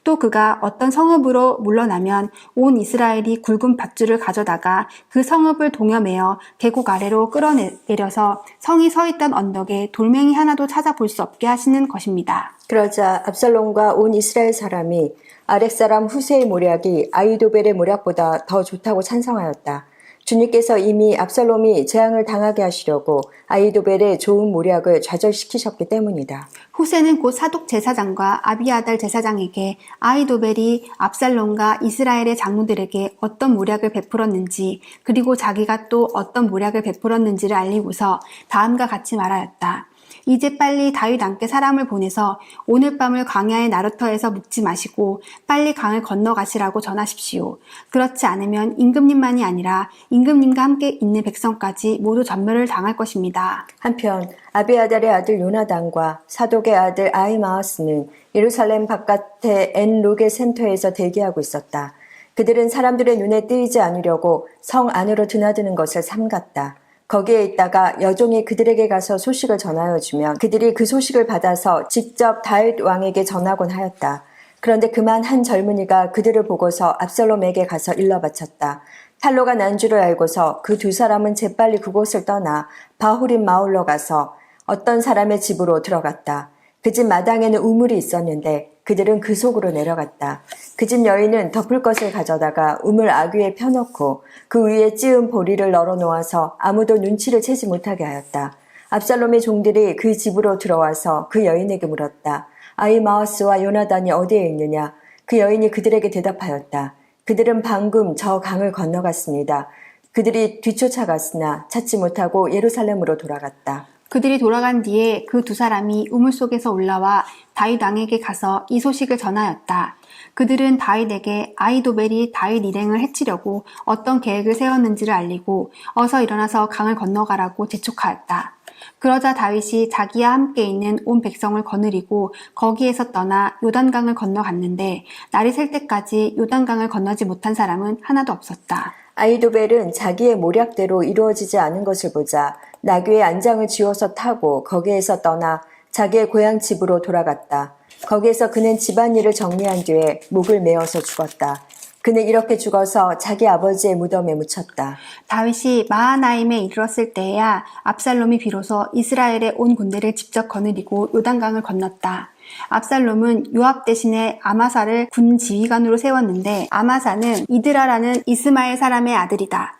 또 그가 어떤 성읍으로 물러나면 온 이스라엘이 굵은 밧줄을 가져다가 그 성읍을 동여매어 계곡 아래로 끌어내려서 성이 서 있던 언덕에 돌멩이 하나도 찾아볼 수 없게 하시는 것입니다. 그러자 압살롬과 온 이스라엘 사람이 아렉 사람 후세의 모략이 아히도벨의 모략보다 더 좋다고 찬성하였다. 주님께서 이미 압살롬이 재앙을 당하게 하시려고 아히도벨의 좋은 모략을 좌절시키셨기 때문이다. 후세는 곧 사독 제사장과 아비아달 제사장에게 아히도벨이 압살롬과 이스라엘의 장로들에게 어떤 모략을 베풀었는지 그리고 자기가 또 어떤 모략을 베풀었는지를 알리고서 다음과 같이 말하였다. 이제 빨리 다윗 왕께 사람을 보내서 오늘 밤을 광야의 나루터에서 묵지 마시고 빨리 강을 건너가시라고 전하십시오. 그렇지 않으면 임금님만이 아니라 임금님과 함께 있는 백성까지 모두 전멸을 당할 것입니다. 한편 아비아달의 아들 요나단과 사독의 아들 아히마아스는 예루살렘 바깥의 엔로게 센터에서 대기하고 있었다. 그들은 사람들의 눈에 띄지 않으려고 성 안으로 드나드는 것을 삼갔다. 거기에 있다가 여종이 그들에게 가서 소식을 전하여 주면 그들이 그 소식을 받아서 직접 다윗 왕에게 전하곤 하였다. 그런데 그만 한 젊은이가 그들을 보고서 압살롬에게 가서 일러 바쳤다. 탈로가 난 줄을 알고서 그 두 사람은 재빨리 그곳을 떠나 바후림 마을로 가서 어떤 사람의 집으로 들어갔다. 그 집 마당에는 우물이 있었는데 그들은 그 속으로 내려갔다. 그 집 여인은 덮을 것을 가져다가 우물 아귀에 펴놓고 그 위에 찌은 보리를 널어놓아서 아무도 눈치를 채지 못하게 하였다. 압살롬의 종들이 그 집으로 들어와서 그 여인에게 물었다. 아히마아스와 요나단이 어디에 있느냐? 그 여인이 그들에게 대답하였다. 그들은 방금 저 강을 건너갔습니다. 그들이 뒤쫓아갔으나 찾지 못하고 예루살렘으로 돌아갔다. 그들이 돌아간 뒤에 그 두 사람이 우물 속에서 올라와 다윗 왕에게 가서 이 소식을 전하였다. 그들은 다윗에게 아히도벨이 다윗 일행을 해치려고 어떤 계획을 세웠는지를 알리고 어서 일어나서 강을 건너가라고 재촉하였다. 그러자 다윗이 자기와 함께 있는 온 백성을 거느리고 거기에서 떠나 요단강을 건너갔는데 날이 셀 때까지 요단강을 건너지 못한 사람은 하나도 없었다. 아히도벨은 자기의 모략대로 이루어지지 않은 것을 보자 나귀의 안장을 지어서 타고 거기에서 떠나 자기의 고향 집으로 돌아갔다. 거기에서 그는 집안일을 정리한 뒤에 목을 메어서 죽었다. 그는 이렇게 죽어서 자기 아버지의 무덤에 묻혔다. 다윗이 마하나임에 이르렀을 때에야 압살롬이 비로소 이스라엘의 온 군대를 직접 거느리고 요단강을 건넜다. 압살롬은 요압 대신에 아마사를 군 지휘관으로 세웠는데 아마사는 이드라라는 이스마엘 사람의 아들이다.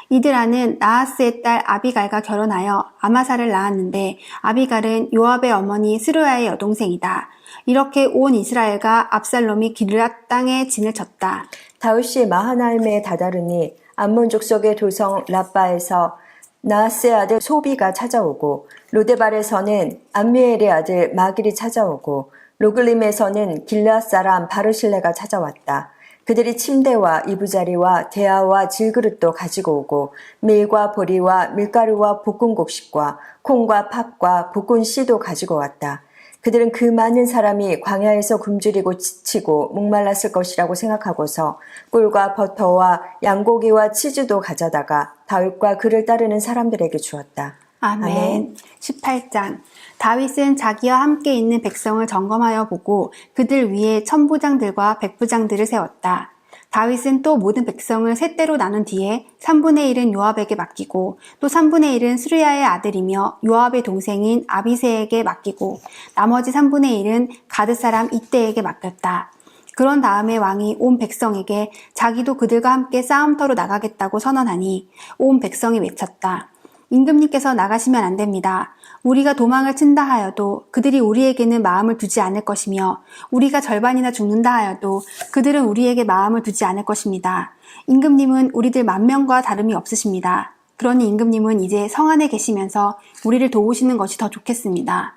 이드라는 나하스의 딸 아비갈과 결혼하여 아마사를 낳았는데 아비갈은 요압의 어머니 스루야의 여동생이다. 이렇게 온 이스라엘과 압살롬이 길앗 땅에 진을 쳤다. 다윗이 마하나임에 다다르니 암몬 족속의 도성 라빠에서 나하스의 아들 소비가 찾아오고 로데발에서는 암미엘의 아들 마길이 찾아오고 로글림에서는 길앗 사람 바르실레가 찾아왔다. 그들이 침대와 이부자리와 대야와 질그릇도 가지고 오고 밀과 보리와 밀가루와 볶은 곡식과 콩과 팥과 볶은 씨도 가지고 왔다. 그들은 그 많은 사람이 광야에서 굶주리고 지치고 목말랐을 것이라고 생각하고서 꿀과 버터와 양고기와 치즈도 가져다가 다윗과 그를 따르는 사람들에게 주었다. 아멘. 18장. 다윗은 자기와 함께 있는 백성을 점검하여 보고 그들 위에 천부장들과 백부장들을 세웠다. 다윗은 또 모든 백성을 셋대로 나눈 뒤에 3분의 1은 요압에게 맡기고 또 3분의 1은 스루야의 아들이며 요압의 동생인 아비새에게 맡기고 나머지 3분의 1은 가드 사람 이때에게 맡겼다. 그런 다음에 왕이 온 백성에게 자기도 그들과 함께 싸움터로 나가겠다고 선언하니 온 백성이 외쳤다. 임금님께서 나가시면 안 됩니다. 우리가 도망을 친다 하여도 그들이 우리에게는 마음을 두지 않을 것이며 우리가 절반이나 죽는다 하여도 그들은 우리에게 마음을 두지 않을 것입니다. 임금님은 우리들 10,000명과 다름이 없으십니다. 그러니 임금님은 이제 성 안에 계시면서 우리를 도우시는 것이 더 좋겠습니다.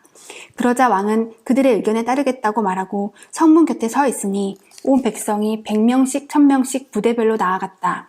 그러자 왕은 그들의 의견에 따르겠다고 말하고 성문 곁에 서 있으니 온 백성이 100명씩 1000명씩 부대별로 나아갔다.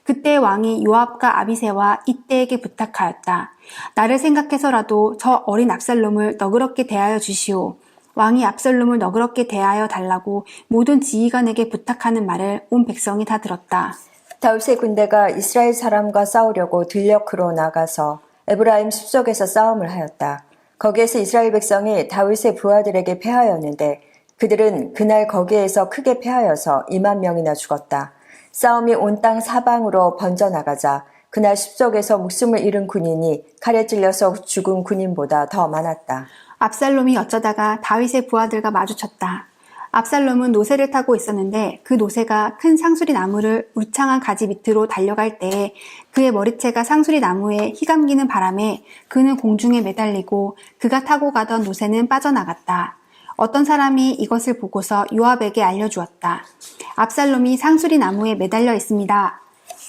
그때 왕이 요압과 아비새와 이때에게 부탁하였다. 나를 생각해서라도 저 어린 압살롬을 너그럽게 대하여 주시오. 왕이 압살롬을 너그럽게 대하여 달라고 모든 지휘관에게 부탁하는 말을 온 백성이 다 들었다. 다윗의 군대가 이스라엘 사람과 싸우려고 들녘으로 나가서 에브라임 숲속에서 싸움을 하였다. 거기에서 이스라엘 백성이 다윗의 부하들에게 패하였는데 그들은 그날 거기에서 크게 패하여서 20,000명이나 죽었다. 싸움이 온 땅 사방으로 번져나가자 그날 숲속에서 목숨을 잃은 군인이 칼에 찔려서 죽은 군인보다 더 많았다. 압살롬이 어쩌다가 다윗의 부하들과 마주쳤다. 압살롬은 노새를 타고 있었는데 그 노새가 큰 상수리 나무를 울창한 가지 밑으로 달려갈 때에 그의 머리채가 상수리 나무에 휘감기는 바람에 그는 공중에 매달리고 그가 타고 가던 노새는 빠져나갔다. 어떤 사람이 이것을 보고서 요압에게 알려주었다. 압살롬이 상수리 나무에 매달려 있습니다.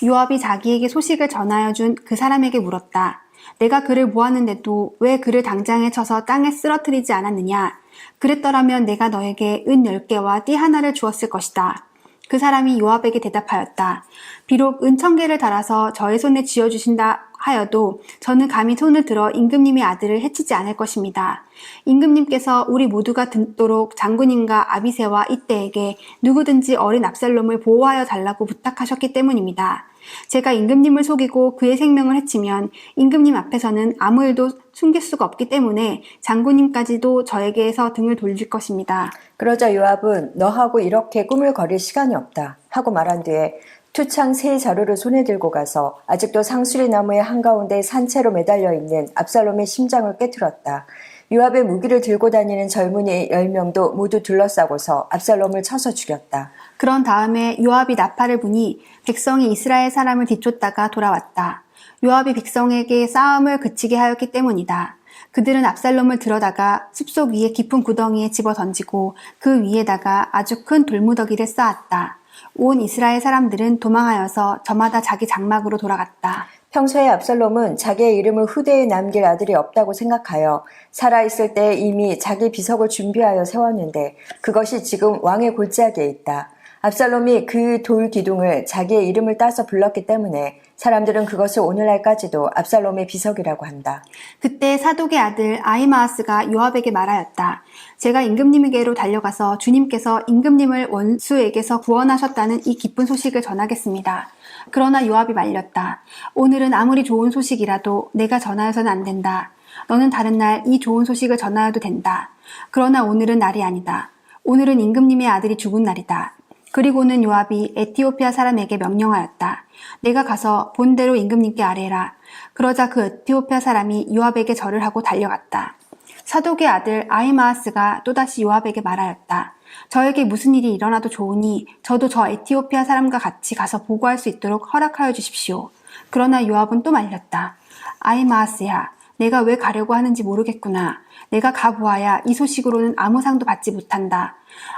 요압이 자기에게 소식을 전하여 준 그 사람에게 물었다. 내가 그를 보았는데도 왜 그를 당장에 쳐서 땅에 쓰러뜨리지 않았느냐? 그랬더라면 내가 너에게 은 10개와 띠 하나를 주었을 것이다. 그 사람이 요압에게 대답하였다. 비록 은 1000개를 달아서 저의 손에 쥐어주신다 하여도 저는 감히 손을 들어 임금님의 아들을 해치지 않을 것입니다. 임금님께서 우리 모두가 듣도록 장군님과 아비새와 이때에게 누구든지 어린 압살롬을 보호하여 달라고 부탁하셨기 때문입니다. 제가 임금님을 속이고 그의 생명을 해치면 임금님 앞에서는 아무 일도 숨길 수가 없기 때문에 장군님까지도 저에게서 등을 돌릴 것입니다. 그러자 요압은 너하고 이렇게 꾸물거릴 시간이 없다 하고 말한 뒤에 투창 세 자루를 손에 들고 가서 아직도 상수리 나무의 한가운데 산채로 매달려 있는 압살롬의 심장을 깨트렸다. 요압의 무기를 들고 다니는 젊은이 10명도 모두 둘러싸고서 압살롬을 쳐서 죽였다. 그런 다음에 요압이 나팔을 부니 백성이 이스라엘 사람을 뒤쫓다가 돌아왔다. 요압이 백성에게 싸움을 그치게 하였기 때문이다. 그들은 압살롬을 들어다가 숲속 위에 깊은 구덩이에 집어 던지고 그 위에다가 아주 큰 돌무더기를 쌓았다. 온 이스라엘 사람들은 도망하여서 저마다 자기 장막으로 돌아갔다. 평소에 압살롬은 자기의 이름을 후대에 남길 아들이 없다고 생각하여 살아있을 때 이미 자기 비석을 준비하여 세웠는데 그것이 지금 왕의 골짜기에 있다. 압살롬이 그 돌 기둥을 자기의 이름을 따서 불렀기 때문에 사람들은 그것을 오늘날까지도 압살롬의 비석이라고 한다. 그때 사독의 아들 아히마아스가 요압에게 말하였다. 제가 임금님에게로 달려가서 주님께서 임금님을 원수에게서 구원하셨다는 이 기쁜 소식을 전하겠습니다. 그러나 요압이 말렸다. 오늘은 아무리 좋은 소식이라도 내가 전하여서는 안 된다. 너는 다른 날 이 좋은 소식을 전하여도 된다. 그러나 오늘은 날이 아니다. 오늘은 임금님의 아들이 죽은 날이다. 그리고는 요압이 에티오피아 사람에게 명령하였다. 내가 가서 본대로 임금님께 아뢰라. 그러자 그 에티오피아 사람이 요압에게 절을 하고 달려갔다. 사독의 아들 아히마아스가 또다시 요압에게 말하였다. 저에게 무슨 일이 일어나도 좋으니 저도 저 에티오피아 사람과 같이 가서 보고할 수 있도록 허락하여 주십시오. 그러나 요압은 또 말렸다. 아히마아스야, 내가 왜 가려고 하는지 모르겠구나. 내가 가보아야 이 소식으로는 아무 상도 받지 못한다.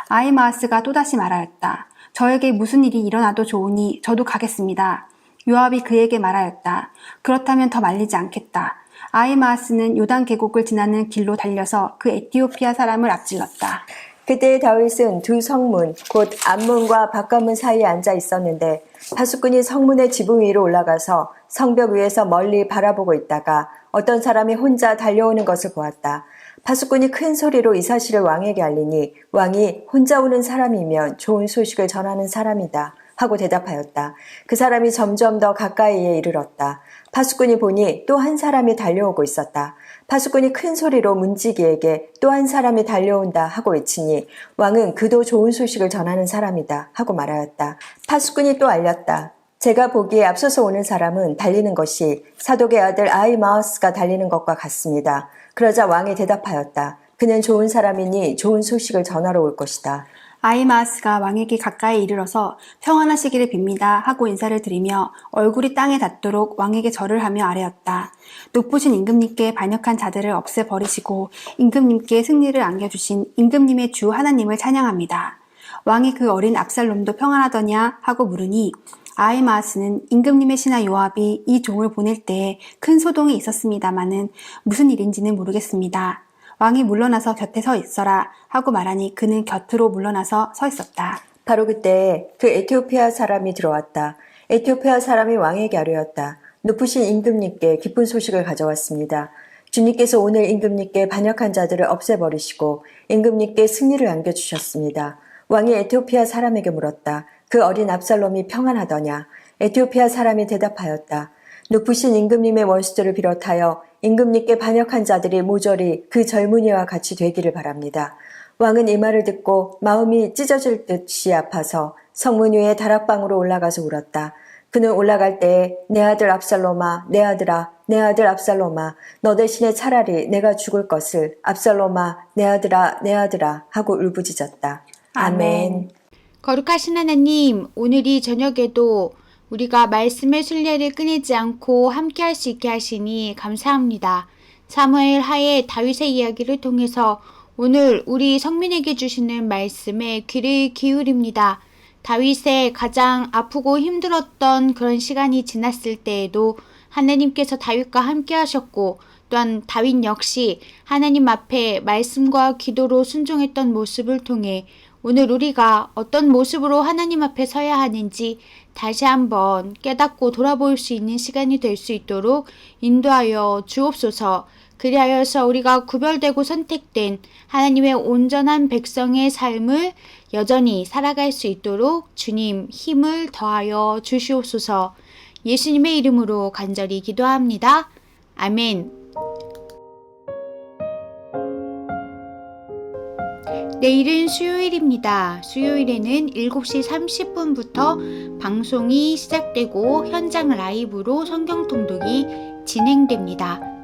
아히마아스가 또다시 말하였다. 저에게 무슨 일이 일어나도 좋으니 저도 가겠습니다. 요압이 그에게 말하였다. 그렇다면 더 말리지 않겠다. 아히마아스는 요단 계곡을 지나는 길로 달려서 그 에티오피아 사람을 앞질렀다. 그때 다윗은 두 성문, 곧 앞문과 바깥문 사이에 앉아 있었는데 파수꾼이 성문의 지붕 위로 올라가서 성벽 위에서 멀리 바라보고 있다가 어떤 사람이 혼자 달려오는 것을 보았다. 파수꾼이 큰 소리로 이 사실을 왕에게 알리니 왕이 혼자 오는 사람이면 좋은 소식을 전하는 사람이다 하고 대답하였다. 그 사람이 점점 더 가까이에 이르렀다. 파수꾼이 보니 또 한 사람이 달려오고 있었다. 파수꾼이 큰 소리로 문지기에게 또 한 사람이 달려온다 하고 외치니 왕은 그도 좋은 소식을 전하는 사람이다 하고 말하였다. 파수꾼이 또 알렸다. 제가 보기에 앞서서 오는 사람은 달리는 것이 사독의 아들 아히마아스가 달리는 것과 같습니다. 그러자 왕이 대답하였다. 그는 좋은 사람이니 좋은 소식을 전하러 올 것이다. 아히마아스가 왕에게 가까이 이르러서 평안하시기를 빕니다 하고 인사를 드리며 얼굴이 땅에 닿도록 왕에게 절을 하며 아뢰었다. 높으신 임금님께 반역한 자들을 없애버리시고 임금님께 승리를 안겨주신 임금님의 주 하나님을 찬양합니다. 왕이 그 어린 압살롬도 평안하더냐 하고 물으니 아히마아스는 임금님의 신하 요압이 이 종을 보낼 때에 큰 소동이 있었습니다마는 무슨 일인지는 모르겠습니다. 왕이 물러나서 곁에 서 있어라 하고 말하니 그는 곁으로 물러나서 서 있었다. 바로 그때 그 에티오피아 사람이 들어왔다. 에티오피아 사람이 왕에게 아뢰었다. 높으신 임금님께 기쁜 소식을 가져왔습니다. 주님께서 오늘 임금님께 반역한 자들을 없애버리시고 임금님께 승리를 안겨주셨습니다. 왕이 에티오피아 사람에게 물었다. 그 어린 압살롬이 평안하더냐? 에티오피아 사람이 대답하였다. 높으신 임금님의 원수들을 비롯하여 임금님께 반역한 자들이 모조리 그 젊은이와 같이 되기를 바랍니다. 왕은 이 말을 듣고 마음이 찢어질 듯이 아파서 성문 위에 다락방으로 올라가서 울었다. 그는 올라갈 때에 내 아들 압살롬아, 내 아들아, 내 아들 압살롬아, 너 대신에 차라리 내가 죽을 것을 압살롬아, 내 아들아, 내 아들아 하고 울부짖었다. 아멘. 거룩하신 하나님, 오늘 이 저녁에도 우리가 말씀의 순례를 끊이지 않고 함께 할 수 있게 하시니 감사합니다. 사무엘 하에 다윗의 이야기를 통해서 오늘 우리 성민에게 주시는 말씀에 귀를 기울입니다. 다윗의 가장 아프고 힘들었던 그런 시간이 지났을 때에도 하나님께서 다윗과 함께 하셨고 또한 다윗 역시 하나님 앞에 말씀과 기도로 순종했던 모습을 통해 오늘 우리가 어떤 모습으로 하나님 앞에 서야 하는지 다시 한번 깨닫고 돌아볼 수 있는 시간이 될 수 있도록 인도하여 주옵소서. 그리하여서 우리가 구별되고 선택된 하나님의 온전한 백성의 삶을 여전히 살아갈 수 있도록 주님 힘을 더하여 주시옵소서. 예수님의 이름으로 간절히 기도합니다. 아멘. 내일은 수요일입니다. 수요일에는 7시 30분부터 방송이 시작되고 현장 라이브로 성경 통독이 진행됩니다.